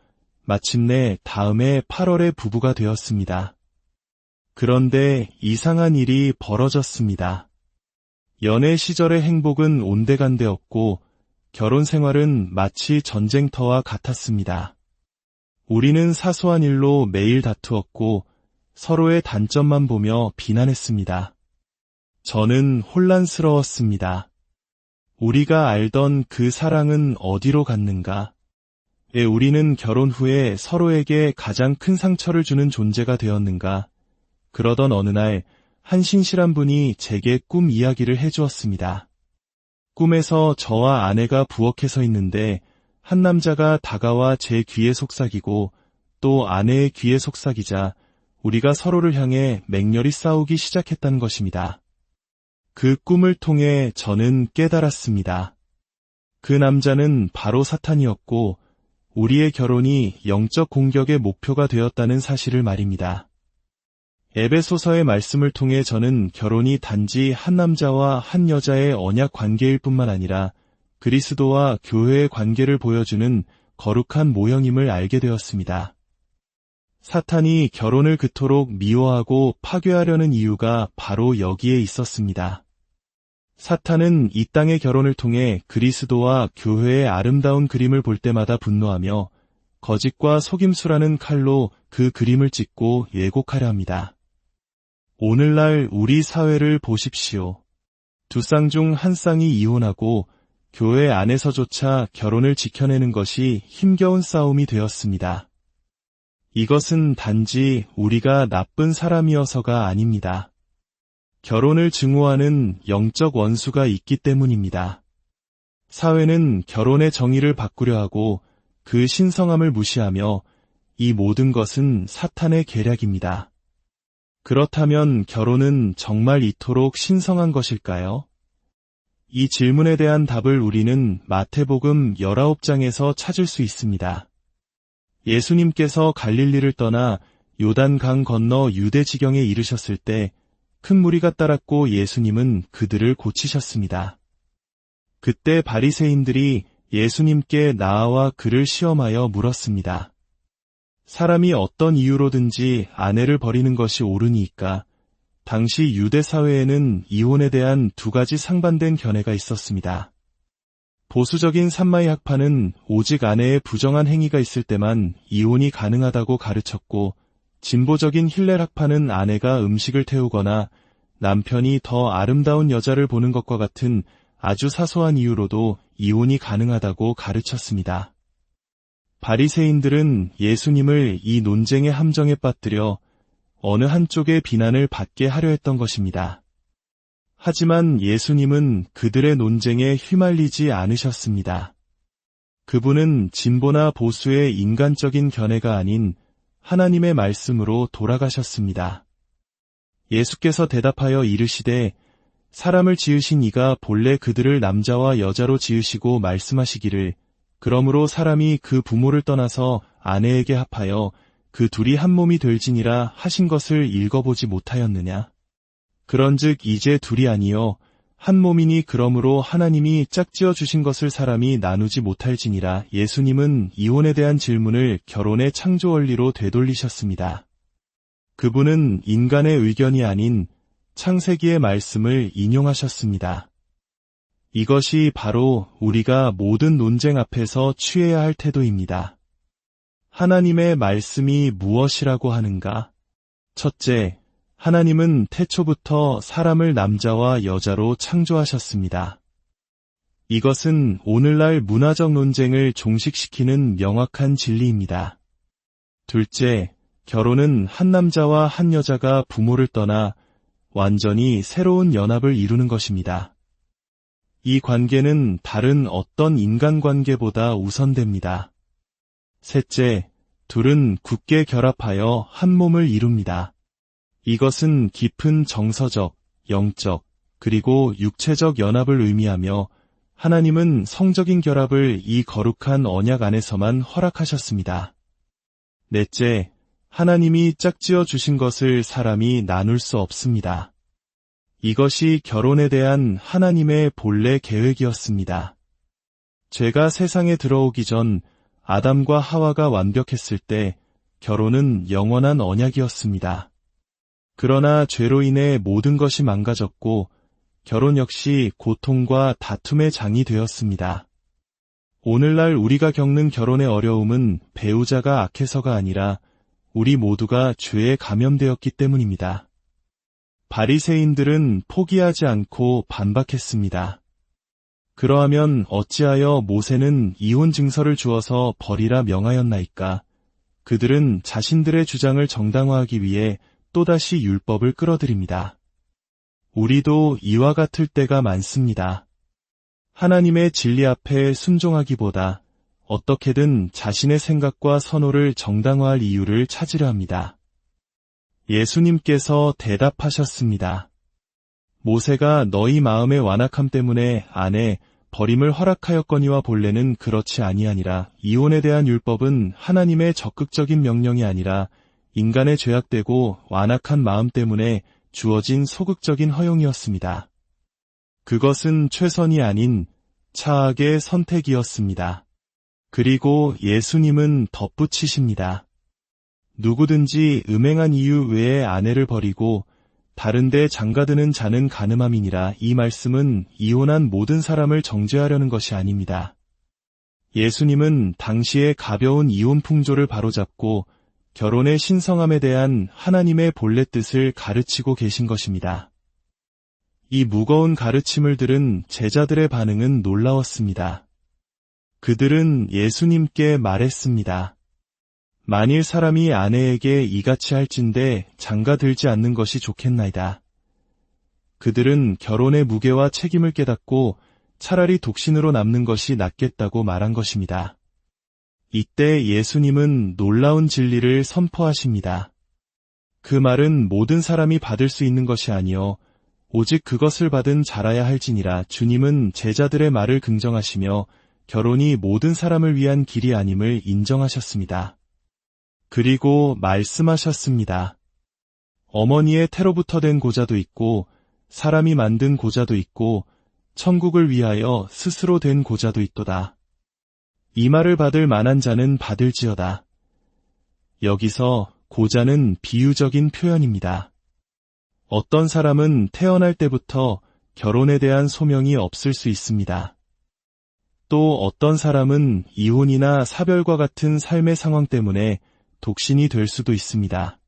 마침내 다음해 8월에 부부가 되었습니다. 그런데 이상한 일이 벌어졌습니다. 연애 시절의 행복은 온데간데없고 결혼 생활은 마치 전쟁터와 같았습니다. 우리는 사소한 일로 매일 다투었고 서로의 단점만 보며 비난했습니다. 저는 혼란스러웠습니다. 우리가 알던 그 사랑은 어디로 갔는가? 우리는 결혼 후에 서로에게 가장 큰 상처를 주는 존재가 되었는가? 그러던 어느 날 한 신실한 분이 제게 꿈 이야기를 해주었습니다. 꿈에서 저와 아내가 부엌에 서 있는데 한 남자가 다가와 제 귀에 속삭이고 또 아내의 귀에 속삭이자 우리가 서로를 향해 맹렬히 싸우기 시작했다는 것입니다. 그 꿈을 통해 저는 깨달았습니다. 그 남자는 바로 사탄이었고 우리의 결혼이 영적 공격의 목표가 되었다는 사실을 말입니다. 에베소서의 말씀을 통해 저는 결혼이 단지 한 남자와 한 여자의 언약 관계일 뿐만 아니라 그리스도와 교회의 관계를 보여주는 거룩한 모형임을 알게 되었습니다. 사탄이 결혼을 그토록 미워하고 파괴하려는 이유가 바로 여기에 있었습니다. 사탄은 이 땅의 결혼을 통해 그리스도와 교회의 아름다운 그림을 볼 때마다 분노하며 거짓과 속임수라는 칼로 그 그림을 찍고 왜곡하려 합니다. 오늘날 우리 사회를 보십시오. 두 쌍 중 한 쌍이 이혼하고 교회 안에서조차 결혼을 지켜내는 것이 힘겨운 싸움이 되었습니다. 이것은 단지 우리가 나쁜 사람이어서가 아닙니다. 결혼을 증오하는 영적 원수가 있기 때문입니다. 사회는 결혼의 정의를 바꾸려 하고 그 신성함을 무시하며 이 모든 것은 사탄의 계략입니다. 그렇다면 결혼은 정말 이토록 신성한 것일까요? 이 질문에 대한 답을 우리는 마태복음 19장에서 찾을 수 있습니다. 예수님께서 갈릴리를 떠나 요단강 건너 유대 지경에 이르셨을 때 큰 무리가 따랐고 예수님은 그들을 고치셨습니다. 그때 바리새인들이 예수님께 나와 그를 시험하여 물었습니다. 사람이 어떤 이유로든지 아내를 버리는 것이 옳으니까? 당시 유대 사회에는 이혼에 대한 두 가지 상반된 견해가 있었습니다. 보수적인 산마이 학파는 오직 아내의 부정한 행위가 있을 때만 이혼이 가능하다고 가르쳤고, 진보적인 힐렐 학파는 아내가 음식을 태우거나 남편이 더 아름다운 여자를 보는 것과 같은 아주 사소한 이유로도 이혼이 가능하다고 가르쳤습니다. 바리새인들은 예수님을 이 논쟁의 함정에 빠뜨려 어느 한쪽의 비난을 받게 하려 했던 것입니다. 하지만 예수님은 그들의 논쟁에 휘말리지 않으셨습니다. 그분은 진보나 보수의 인간적인 견해가 아닌 하나님의 말씀으로 돌아가셨습니다. 예수께서 대답하여 이르시되 사람을 지으신 이가 본래 그들을 남자와 여자로 지으시고 말씀하시기를 그러므로 사람이 그 부모를 떠나서 아내에게 합하여 그 둘이 한 몸이 될지니라 하신 것을 읽어보지 못하였느냐? 그런즉 이제 둘이 아니요 한 몸이니 그러므로 하나님이 짝지어 주신 것을 사람이 나누지 못할지니라. 예수님은 이혼에 대한 질문을 결혼의 창조 원리로 되돌리셨습니다. 그분은 인간의 의견이 아닌 창세기의 말씀을 인용하셨습니다. 이것이 바로 우리가 모든 논쟁 앞에서 취해야 할 태도입니다. 하나님의 말씀이 무엇이라고 하는가? 첫째, 하나님은 태초부터 사람을 남자와 여자로 창조하셨습니다. 이것은 오늘날 문화적 논쟁을 종식시키는 명확한 진리입니다. 둘째, 결혼은 한 남자와 한 여자가 부모를 떠나 완전히 새로운 연합을 이루는 것입니다. 이 관계는 다른 어떤 인간관계보다 우선됩니다. 셋째, 둘은 굳게 결합하여 한 몸을 이룹니다. 이것은 깊은 정서적, 영적, 그리고 육체적 연합을 의미하며 하나님은 성적인 결합을 이 거룩한 언약 안에서만 허락하셨습니다. 넷째, 하나님이 짝지어 주신 것을 사람이 나눌 수 없습니다. 이것이 결혼에 대한 하나님의 본래 계획이었습니다. 죄가 세상에 들어오기 전 아담과 하와가 완벽했을 때 결혼은 영원한 언약이었습니다. 그러나 죄로 인해 모든 것이 망가졌고 결혼 역시 고통과 다툼의 장이 되었습니다. 오늘날 우리가 겪는 결혼의 어려움은 배우자가 악해서가 아니라 우리 모두가 죄에 감염되었기 때문입니다. 바리새인들은 포기하지 않고 반박했습니다. 그러하면 어찌하여 모세는 이혼 증서를 주어서 버리라 명하였나이까? 그들은 자신들의 주장을 정당화하기 위해 또다시 율법을 끌어들입니다. 우리도 이와 같을 때가 많습니다. 하나님의 진리 앞에 순종하기보다 어떻게든 자신의 생각과 선호를 정당화할 이유를 찾으려 합니다. 예수님께서 대답하셨습니다. 모세가 너희 마음의 완악함 때문에 아내 버림을 허락하였거니와 본래는 그렇지 아니하니라. 이혼에 대한 율법은 하나님의 적극적인 명령이 아니라 인간의 죄악되고 완악한 마음 때문에 주어진 소극적인 허용이었습니다. 그것은 최선이 아닌 차악의 선택이었습니다. 그리고 예수님은 덧붙이십니다. 누구든지 음행한 이유 외에 아내를 버리고 다른 데 장가드는 자는 간음함이니라. 이 말씀은 이혼한 모든 사람을 정죄하려는 것이 아닙니다. 예수님은 당시의 가벼운 이혼 풍조를 바로잡고 결혼의 신성함에 대한 하나님의 본래 뜻을 가르치고 계신 것입니다. 이 무거운 가르침을 들은 제자들의 반응은 놀라웠습니다. 그들은 예수님께 말했습니다. 만일 사람이 아내에게 이같이 할진대 장가들지 않는 것이 좋겠나이다. 그들은 결혼의 무게와 책임을 깨닫고 차라리 독신으로 남는 것이 낫겠다고 말한 것입니다. 이때 예수님은 놀라운 진리를 선포하십니다. 그 말은 모든 사람이 받을 수 있는 것이 아니요 오직 그것을 받은 자라야 할지니라. 주님은 제자들의 말을 긍정하시며 결혼이 모든 사람을 위한 길이 아님을 인정하셨습니다. 그리고 말씀하셨습니다. 어머니의 태로부터 된 고자도 있고 사람이 만든 고자도 있고 천국을 위하여 스스로 된 고자도 있도다. 이 말을 받을 만한 자는 받을지어다. 여기서 고자는 비유적인 표현입니다. 어떤 사람은 태어날 때부터 결혼에 대한 소명이 없을 수 있습니다. 또 어떤 사람은 이혼이나 사별과 같은 삶의 상황 때문에 독신이 될 수도 있습니다.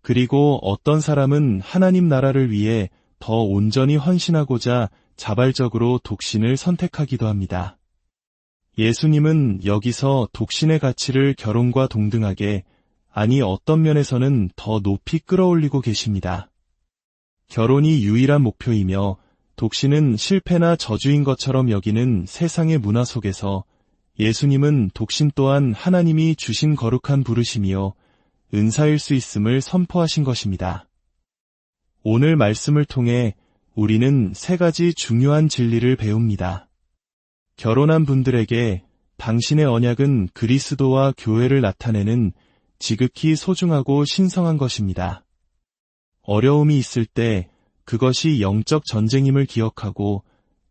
그리고 어떤 사람은 하나님 나라를 위해 더 온전히 헌신하고자 자발적으로 독신을 선택하기도 합니다. 예수님은 여기서 독신의 가치를 결혼과 동등하게, 아니 어떤 면에서는 더 높이 끌어올리고 계십니다. 결혼이 유일한 목표이며 독신은 실패나 저주인 것처럼 여기는 세상의 문화 속에서 예수님은 독신 또한 하나님이 주신 거룩한 부르심이요 은사일 수 있음을 선포하신 것입니다. 오늘 말씀을 통해 우리는 세 가지 중요한 진리를 배웁니다. 결혼한 분들에게 당신의 언약은 그리스도와 교회를 나타내는 지극히 소중하고 신성한 것입니다. 어려움이 있을 때 그것이 영적 전쟁임을 기억하고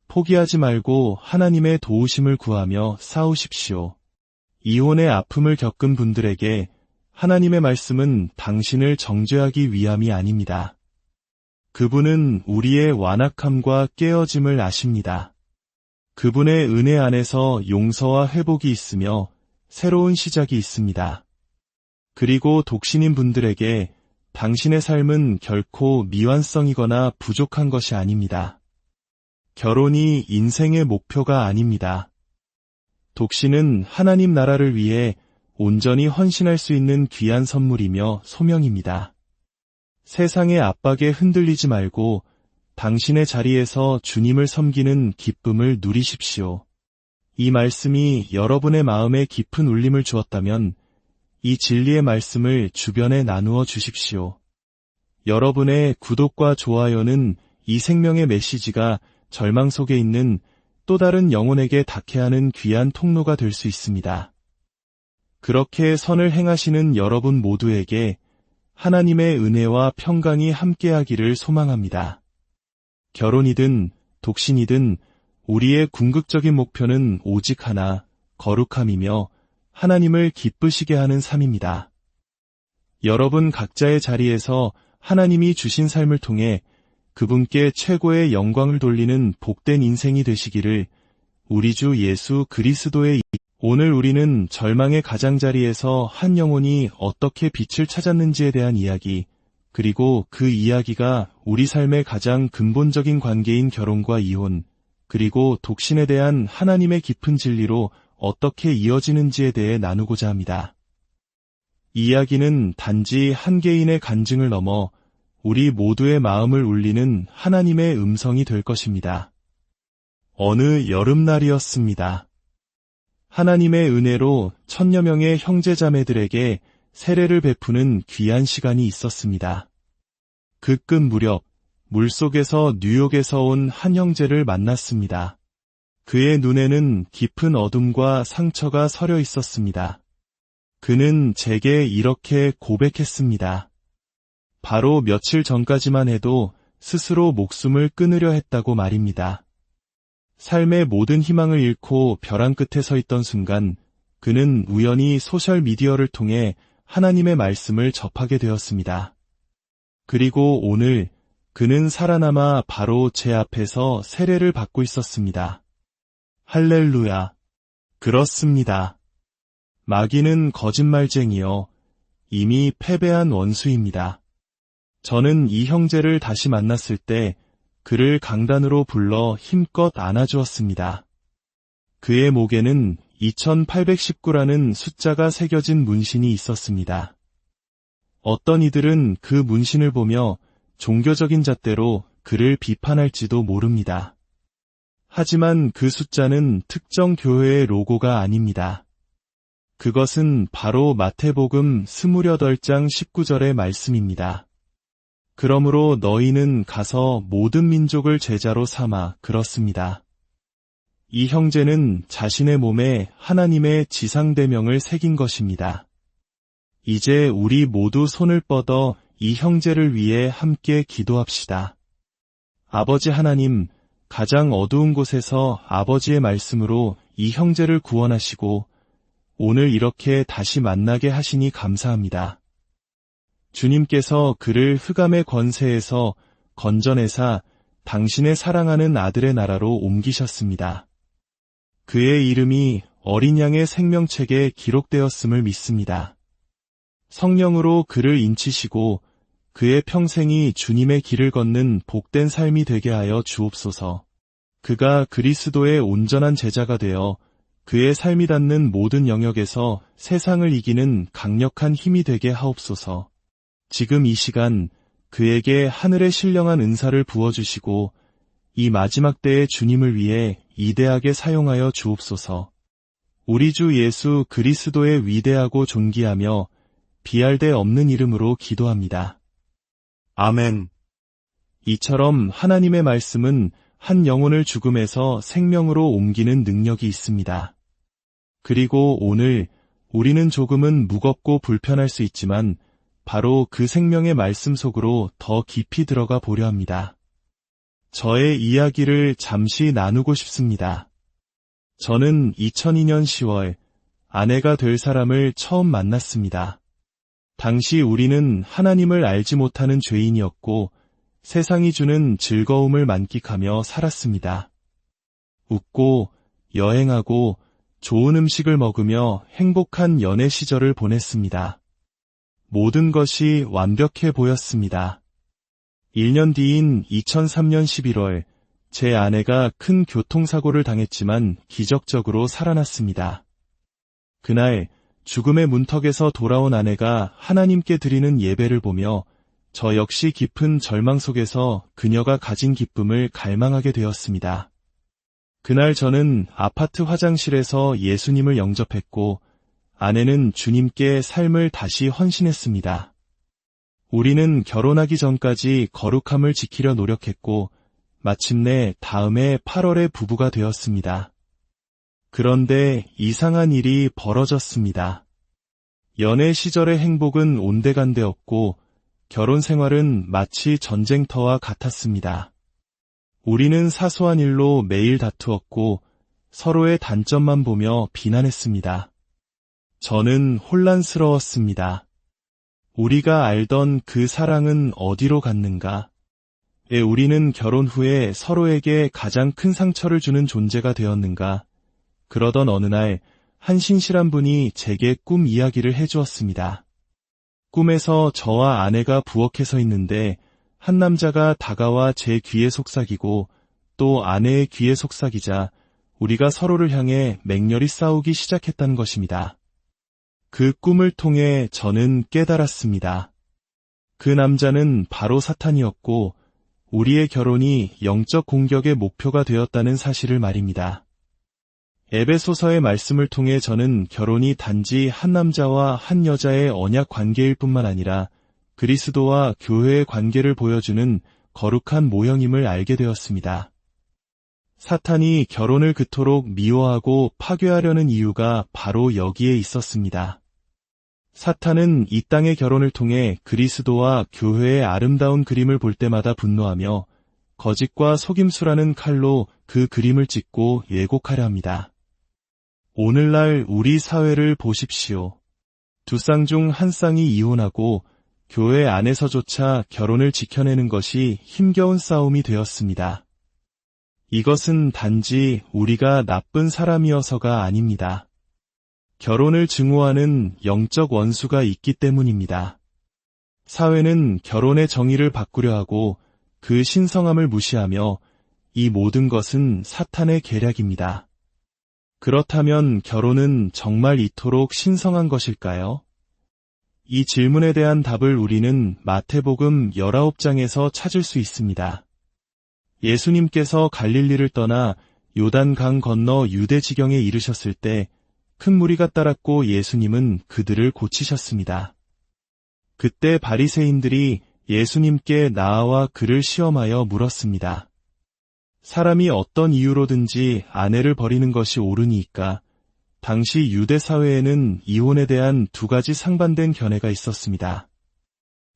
포기하지 말고 하나님의 도우심을 구하며 싸우십시오. 이혼의 아픔을 겪은 분들에게 하나님의 말씀은 당신을 정죄하기 위함이 아닙니다. 그분은 우리의 완악함과 깨어짐을 아십니다. 그분의 은혜 안에서 용서와 회복이 있으며 새로운 시작이 있습니다. 그리고 독신인 분들에게 당신의 삶은 결코 미완성이거나 부족한 것이 아닙니다. 결혼이 인생의 목표가 아닙니다. 독신은 하나님 나라를 위해 온전히 헌신할 수 있는 귀한 선물이며 소명입니다. 세상의 압박에 흔들리지 말고 당신의 자리에서 주님을 섬기는 기쁨을 누리십시오. 이 말씀이 여러분의 마음에 깊은 울림을 주었다면 이 진리의 말씀을 주변에 나누어 주십시오. 여러분의 구독과 좋아요는 이 생명의 메시지가 절망 속에 있는 또 다른 영혼에게 닿게 하는 귀한 통로가 될 수 있습니다. 그렇게 선을 행하시는 여러분 모두에게 하나님의 은혜와 평강이 함께하기를 소망합니다. 결혼이든 독신이든 우리의 궁극적인 목표는 오직 하나, 거룩함이며 하나님을 기쁘시게 하는 삶입니다. 여러분 각자의 자리에서 하나님이 주신 삶을 통해 그분께 최고의 영광을 돌리는 복된 인생이 되시기를 우리 주 예수 그리스도의 오늘 우리는 절망의 가장자리에서 한 영혼이 어떻게 빛을 찾았는지에 대한 이야기, 그리고 그 이야기가 우리 삶의 가장 근본적인 관계인 결혼과 이혼, 그리고 독신에 대한 하나님의 깊은 진리로 어떻게 이어지는지에 대해 나누고자 합니다. 이 이야기는 단지 한 개인의 간증을 넘어 우리 모두의 마음을 울리는 하나님의 음성이 될 것입니다. 어느 여름날이었습니다. 하나님의 은혜로 1000여 명의 형제자매들에게 세례를 베푸는 귀한 시간이 있었습니다. 그 끝 무렵 물속에서 뉴욕에서 온 한 형제를 만났습니다. 그의 눈에는 깊은 어둠과 상처가 서려 있었습니다. 그는 제게 이렇게 고백했습니다. 바로 며칠 전까지만 해도 스스로 목숨을 끊으려 했다고 말입니다. 삶의 모든 희망을 잃고 벼랑 끝에 서 있던 순간 그는 우연히 소셜미디어를 통해 하나님의 말씀을 접하게 되었습니다. 그리고 오늘 그는 살아남아 바로 제 앞에서 세례를 받고 있었습니다. 할렐루야. 그렇습니다. 마귀는 거짓말쟁이요. 이미 패배한 원수입니다. 저는 이 형제를 다시 만났을 때 그를 강단으로 불러 힘껏 안아주었습니다. 그의 목에는 2819라는 숫자가 새겨진 문신이 있었습니다. 어떤 이들은 그 문신을 보며 종교적인 잣대로 그를 비판할지도 모릅니다. 하지만 그 숫자는 특정 교회의 로고가 아닙니다. 그것은 바로 마태복음 28장 19절의 말씀입니다. 그러므로 너희는 가서 모든 민족을 제자로 삼아 그렇습니다. 이 형제는 자신의 몸에 하나님의 지상대명을 새긴 것입니다. 이제 우리 모두 손을 뻗어 이 형제를 위해 함께 기도합시다. 아버지 하나님, 가장 어두운 곳에서 아버지의 말씀으로 이 형제를 구원하시고 오늘 이렇게 다시 만나게 하시니 감사합니다. 주님께서 그를 흑암의 권세에서 건져내사 당신의 사랑하는 아들의 나라로 옮기셨습니다. 그의 이름이 어린 양의 생명책에 기록되었음을 믿습니다. 성령으로 그를 인치시고 그의 평생이 주님의 길을 걷는 복된 삶이 되게 하여 주옵소서. 그가 그리스도의 온전한 제자가 되어 그의 삶이 닿는 모든 영역에서 세상을 이기는 강력한 힘이 되게 하옵소서. 지금 이 시간 그에게 하늘의 신령한 은사를 부어주시고 이 마지막 때의 주님을 위해 이대하게 사용하여 주옵소서. 우리 주 예수 그리스도의 위대하고 존귀하며 비할 데 없는 이름으로 기도합니다. 아멘. 이처럼 하나님의 말씀은 한 영혼을 죽음에서 생명으로 옮기는 능력이 있습니다. 그리고 오늘 우리는 조금은 무겁고 불편할 수 있지만 바로 그 생명의 말씀 속으로 더 깊이 들어가 보려 합니다. 저의 이야기를 잠시 나누고 싶습니다. 저는 2002년 10월 아내가 될 사람을 처음 만났습니다. 당시 우리는 하나님을 알지 못하는 죄인이었고 세상이 주는 즐거움을 만끽하며 살았습니다. 웃고 여행하고 좋은 음식을 먹으며 행복한 연애 시절을 보냈습니다. 모든 것이 완벽해 보였습니다. 1년 뒤인 2003년 11월 제 아내가 큰 교통사고를 당했지만 기적적으로 살아났습니다. 그날 죽음의 문턱에서 돌아온 아내가 하나님께 드리는 예배를 보며 저 역시 깊은 절망 속에서 그녀가 가진 기쁨을 갈망하게 되었습니다. 그날 저는 아파트 화장실에서 예수님을 영접했고 아내는 주님께 삶을 다시 헌신했습니다. 우리는 결혼하기 전까지 거룩함을 지키려 노력했고 마침내 다음해 8월에 부부가 되었습니다. 그런데 이상한 일이 벌어졌습니다. 연애 시절의 행복은 온데간데없고 결혼 생활은 마치 전쟁터와 같았습니다. 우리는 사소한 일로 매일 다투었고 서로의 단점만 보며 비난했습니다. 저는 혼란스러웠습니다. 우리가 알던 그 사랑은 어디로 갔는가? 우리는 결혼 후에 서로에게 가장 큰 상처를 주는 존재가 되었는가? 그러던 어느 날 한 신실한 분이 제게 꿈 이야기를 해주었습니다. 꿈에서 저와 아내가 부엌에 서 있는데 한 남자가 다가와 제 귀에 속삭이고 또 아내의 귀에 속삭이자 우리가 서로를 향해 맹렬히 싸우기 시작했다는 것입니다. 그 꿈을 통해 저는 깨달았습니다. 그 남자는 바로 사탄이었고 우리의 결혼이 영적 공격의 목표가 되었다는 사실을 말입니다. 에베소서의 말씀을 통해 저는 결혼이 단지 한 남자와 한 여자의 언약 관계일 뿐만 아니라 그리스도와 교회의 관계를 보여주는 거룩한 모형임을 알게 되었습니다. 사탄이 결혼을 그토록 미워하고 파괴하려는 이유가 바로 여기에 있었습니다. 사탄은 이 땅의 결혼을 통해 그리스도와 교회의 아름다운 그림을 볼 때마다 분노하며 거짓과 속임수라는 칼로 그 그림을 찍고 예곡하려 합니다. 오늘날 우리 사회를 보십시오. 두 쌍 중 한 쌍이 이혼하고 교회 안에서조차 결혼을 지켜내는 것이 힘겨운 싸움이 되었습니다. 이것은 단지 우리가 나쁜 사람이어서가 아닙니다. 결혼을 증오하는 영적 원수가 있기 때문입니다. 사회는 결혼의 정의를 바꾸려 하고 그 신성함을 무시하며 이 모든 것은 사탄의 계략입니다. 그렇다면 결혼은 정말 이토록 신성한 것일까요? 이 질문에 대한 답을 우리는 마태복음 19장에서 찾을 수 있습니다. 예수님께서 갈릴리를 떠나 요단강 건너 유대 지경에 이르셨을 때 큰 무리가 따랐고 예수님은 그들을 고치셨습니다. 그때 바리새인들이 예수님께 나아와 그를 시험하여 물었습니다. 사람이 어떤 이유로든지 아내를 버리는 것이 옳으니까? 당시 유대 사회에는 이혼에 대한 두 가지 상반된 견해가 있었습니다.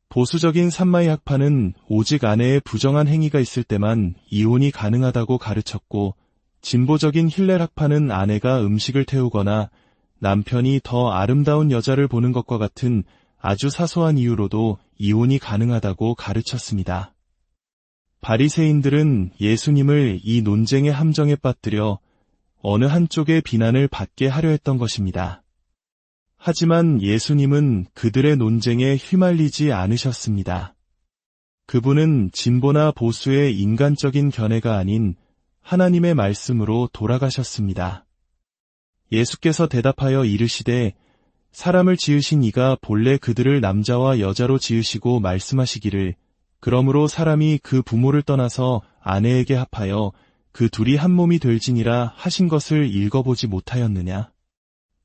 보수적인 산마이 학파는 오직 아내의 부정한 행위가 있을 때만 이혼이 가능하다고 가르쳤고, 진보적인 힐렐 학파는 아내가 음식을 태우거나 남편이 더 아름다운 여자를 보는 것과 같은 아주 사소한 이유로도 이혼이 가능하다고 가르쳤습니다. 바리새인들은 예수님을 이 논쟁의 함정에 빠뜨려 어느 한쪽의 비난을 받게 하려 했던 것입니다. 하지만 예수님은 그들의 논쟁에 휘말리지 않으셨습니다. 그분은 진보나 보수의 인간적인 견해가 아닌 하나님의 말씀으로 돌아가셨습니다. 예수께서 대답하여 이르시되 사람을 지으신 이가 본래 그들을 남자와 여자로 지으시고 말씀하시기를 그러므로 사람이 그 부모를 떠나서 아내에게 합하여 그 둘이 한 몸이 될지니라 하신 것을 읽어보지 못하였느냐?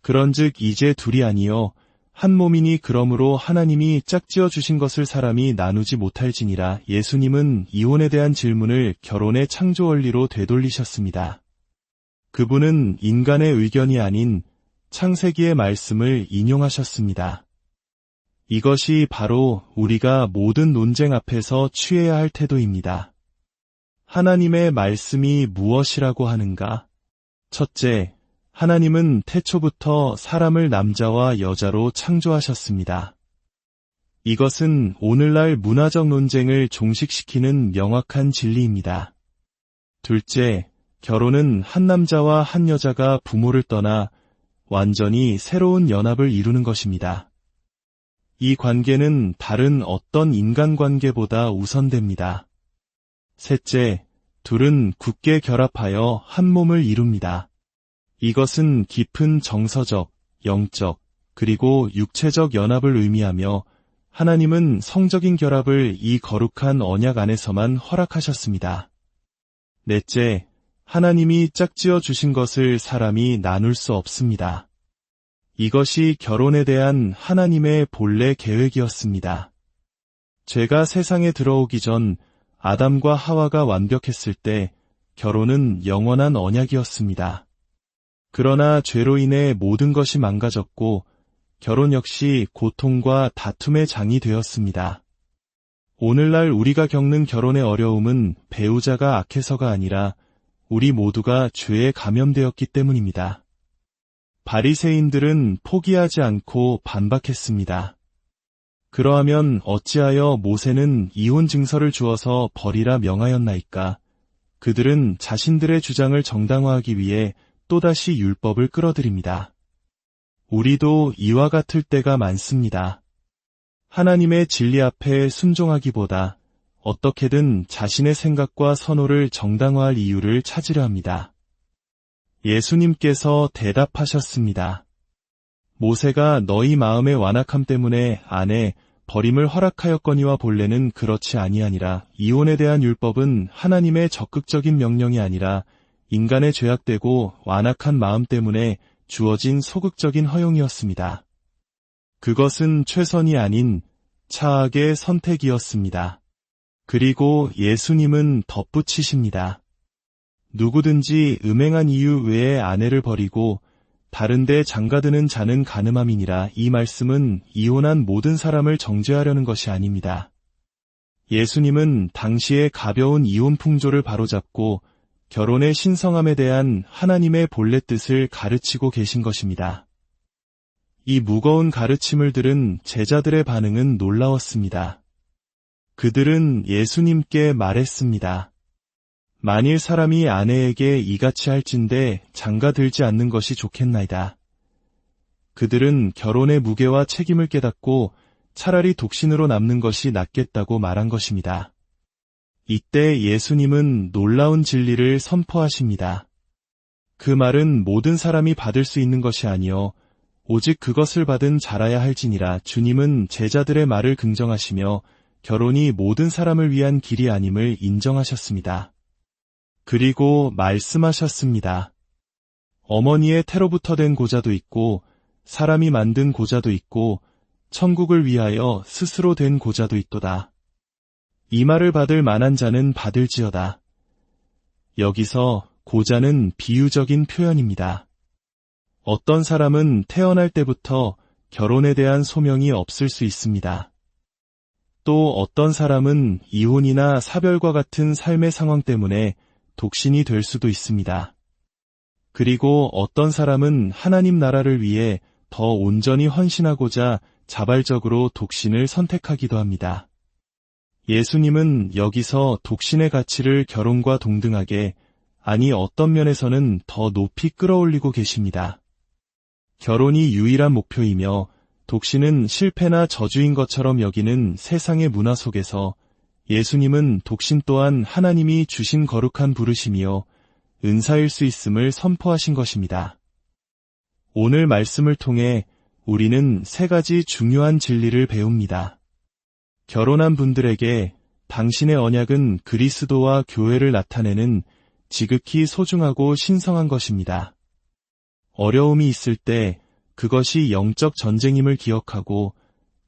그런즉 이제 둘이 아니요 한 몸이니 그러므로 하나님이 짝지어 주신 것을 사람이 나누지 못할지니라. 예수님은 이혼에 대한 질문을 결혼의 창조 원리로 되돌리셨습니다. 그분은 인간의 의견이 아닌 창세기의 말씀을 인용하셨습니다. 이것이 바로 우리가 모든 논쟁 앞에서 취해야 할 태도입니다. 하나님의 말씀이 무엇이라고 하는가? 첫째, 하나님은 태초부터 사람을 남자와 여자로 창조하셨습니다. 이것은 오늘날 문화적 논쟁을 종식시키는 명확한 진리입니다. 둘째, 결혼은 한 남자와 한 여자가 부모를 떠나 완전히 새로운 연합을 이루는 것입니다. 이 관계는 다른 어떤 인간관계보다 우선됩니다. 셋째, 둘은 굳게 결합하여 한 몸을 이룹니다. 이것은 깊은 정서적, 영적, 그리고 육체적 연합을 의미하며 하나님은 성적인 결합을 이 거룩한 언약 안에서만 허락하셨습니다. 넷째, 하나님이 짝지어 주신 것을 사람이 나눌 수 없습니다. 이것이 결혼에 대한 하나님의 본래 계획이었습니다. 죄가 세상에 들어오기 전 아담과 하와가 완벽했을 때 결혼은 영원한 언약이었습니다. 그러나 죄로 인해 모든 것이 망가졌고 결혼 역시 고통과 다툼의 장이 되었습니다. 오늘날 우리가 겪는 결혼의 어려움은 배우자가 악해서가 아니라 우리 모두가 죄에 감염되었기 때문입니다. 바리새인들은 포기하지 않고 반박했습니다. 그러하면 어찌하여 모세는 이혼 증서를 주어서 버리라 명하였나이까? 그들은 자신들의 주장을 정당화하기 위해 또다시 율법을 끌어들입니다. 우리도 이와 같을 때가 많습니다. 하나님의 진리 앞에 순종하기보다 어떻게든 자신의 생각과 선호를 정당화할 이유를 찾으려 합니다. 예수님께서 대답하셨습니다. 모세가 너희 마음의 완악함 때문에 아내 버림을 허락하였거니와 본래는 그렇지 아니하니라. 이혼에 대한 율법은 하나님의 적극적인 명령이 아니라 인간의 죄악되고 완악한 마음 때문에 주어진 소극적인 허용이었습니다. 그것은 최선이 아닌 차악의 선택이었습니다. 그리고 예수님은 덧붙이십니다. 누구든지 음행한 이유 외에 아내를 버리고 다른 데 장가드는 자는 간음함이니라. 이 말씀은 이혼한 모든 사람을 정죄하려는 것이 아닙니다. 예수님은 당시의 가벼운 이혼 풍조를 바로잡고 결혼의 신성함에 대한 하나님의 본래 뜻을 가르치고 계신 것입니다. 이 무거운 가르침을 들은 제자들의 반응은 놀라웠습니다. 그들은 예수님께 말했습니다. 만일 사람이 아내에게 이같이 할진대 장가 들지 않는 것이 좋겠나이다. 그들은 결혼의 무게와 책임을 깨닫고 차라리 독신으로 남는 것이 낫겠다고 말한 것입니다. 이때 예수님은 놀라운 진리를 선포하십니다. 그 말은 모든 사람이 받을 수 있는 것이 아니요 오직 그것을 받은 자라야 할지니라. 주님은 제자들의 말을 긍정하시며 결혼이 모든 사람을 위한 길이 아님을 인정하셨습니다. 그리고 말씀하셨습니다. 어머니의 태로부터 된 고자도 있고 사람이 만든 고자도 있고 천국을 위하여 스스로 된 고자도 있도다. 이 말을 받을 만한 자는 받을지어다. 여기서 고자는 비유적인 표현입니다. 어떤 사람은 태어날 때부터 결혼에 대한 소명이 없을 수 있습니다. 또 어떤 사람은 이혼이나 사별과 같은 삶의 상황 때문에 독신이 될 수도 있습니다. 그리고 어떤 사람은 하나님 나라를 위해 더 온전히 헌신하고자 자발적으로 독신을 선택하기도 합니다. 예수님은 여기서 독신의 가치를 결혼과 동등하게, 아니 어떤 면에서는 더 높이 끌어올리고 계십니다. 결혼이 유일한 목표이며 독신은 실패나 저주인 것처럼 여기는 세상의 문화 속에서 예수님은 독신 또한 하나님이 주신 거룩한 부르심이요 은사일 수 있음을 선포하신 것입니다. 오늘 말씀을 통해 우리는 세 가지 중요한 진리를 배웁니다. 결혼한 분들에게 당신의 언약은 그리스도와 교회를 나타내는 지극히 소중하고 신성한 것입니다. 어려움이 있을 때 그것이 영적 전쟁임을 기억하고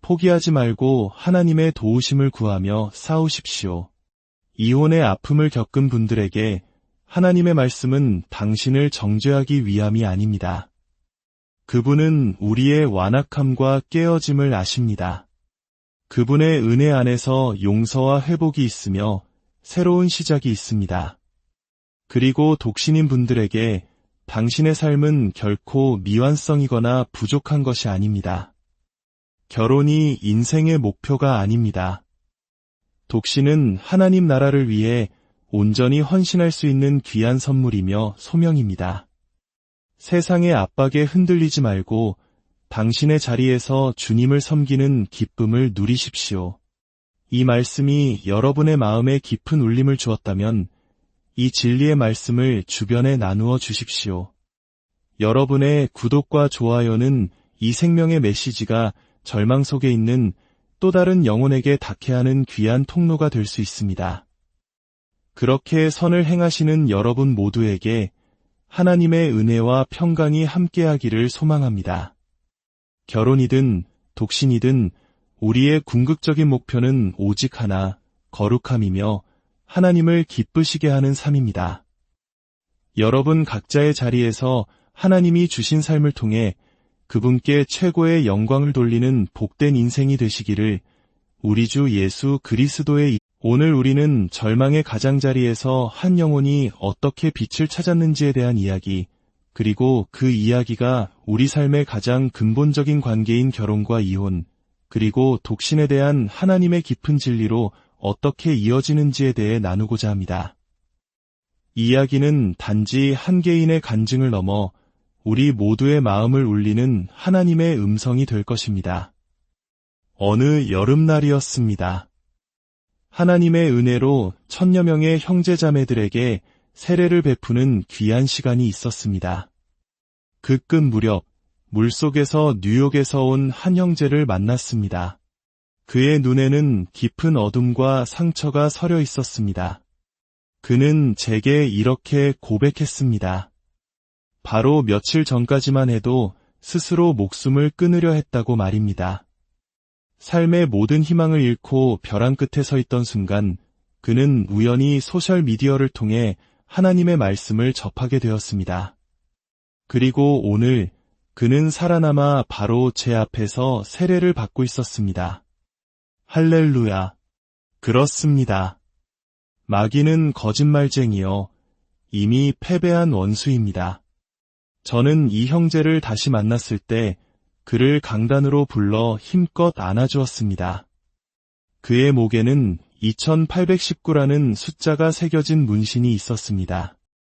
포기하지 말고 하나님의 도우심을 구하며 싸우십시오. 이혼의 아픔을 겪은 분들에게 하나님의 말씀은 당신을 정죄하기 위함이 아닙니다. 그분은 우리의 완악함과 깨어짐을 아십니다. 그분의 은혜 안에서 용서와 회복이 있으며 새로운 시작이 있습니다. 그리고 독신인 분들에게 당신의 삶은 결코 미완성이거나 부족한 것이 아닙니다. 결혼이 인생의 목표가 아닙니다. 독신은 하나님 나라를 위해 온전히 헌신할 수 있는 귀한 선물이며 소명입니다. 세상의 압박에 흔들리지 말고 당신의 자리에서 주님을 섬기는 기쁨을 누리십시오. 이 말씀이 여러분의 마음에 깊은 울림을 주었다면 이 진리의 말씀을 주변에 나누어 주십시오. 여러분의 구독과 좋아요는 이 생명의 메시지가 절망 속에 있는 또 다른 영혼에게 닿게 하는 귀한 통로가 될 수 있습니다. 그렇게 선을 행하시는 여러분 모두에게 하나님의 은혜와 평강이 함께하기를 소망합니다. 결혼이든 독신이든 우리의 궁극적인 목표는 오직 하나, 거룩함이며 하나님을 기쁘시게 하는 삶입니다. 여러분 각자의 자리에서 하나님이 주신 삶을 통해 그분께 최고의 영광을 돌리는 복된 인생이 되시기를 우리 주 예수 그리스도의 오늘 우리는 절망의 가장자리에서 한 영혼이 어떻게 빛을 찾았는지에 대한 이야기, 그리고 그 이야기가 우리 삶의 가장 근본적인 관계인 결혼과 이혼, 그리고 독신에 대한 하나님의 깊은 진리로 어떻게 이어지는지에 대해 나누고자 합니다. 이 이야기는 단지 한 개인의 간증을 넘어 우리 모두의 마음을 울리는 하나님의 음성이 될 것입니다. 어느 여름날이었습니다. 하나님의 은혜로 1000여 명의 형제자매들에게 세례를 베푸는 귀한 시간이 있었습니다. 그 끝 무렵 물속에서 뉴욕에서 온 한 형제를 만났습니다. 그의 눈에는 깊은 어둠과 상처가 서려 있었습니다. 그는 제게 이렇게 고백했습니다. 바로 며칠 전까지만 해도 스스로 목숨을 끊으려 했다고 말입니다. 삶의 모든 희망을 잃고 벼랑 끝에 서 있던 순간 그는 우연히 소셜미디어를 통해 하나님의 말씀을 접하게 되었습니다. 그리고 오늘 그는 살아남아 바로 제 앞에서 세례를 받고 있었습니다. 할렐루야. 그렇습니다. 마귀는 거짓말쟁이요 이미 패배한 원수입니다. 저는 이 형제를 다시 만났을 때 그를 강단으로 불러 힘껏 안아주었습니다. 그의 목에는 2819라는 숫자가 새겨진 문신이 있었습니다.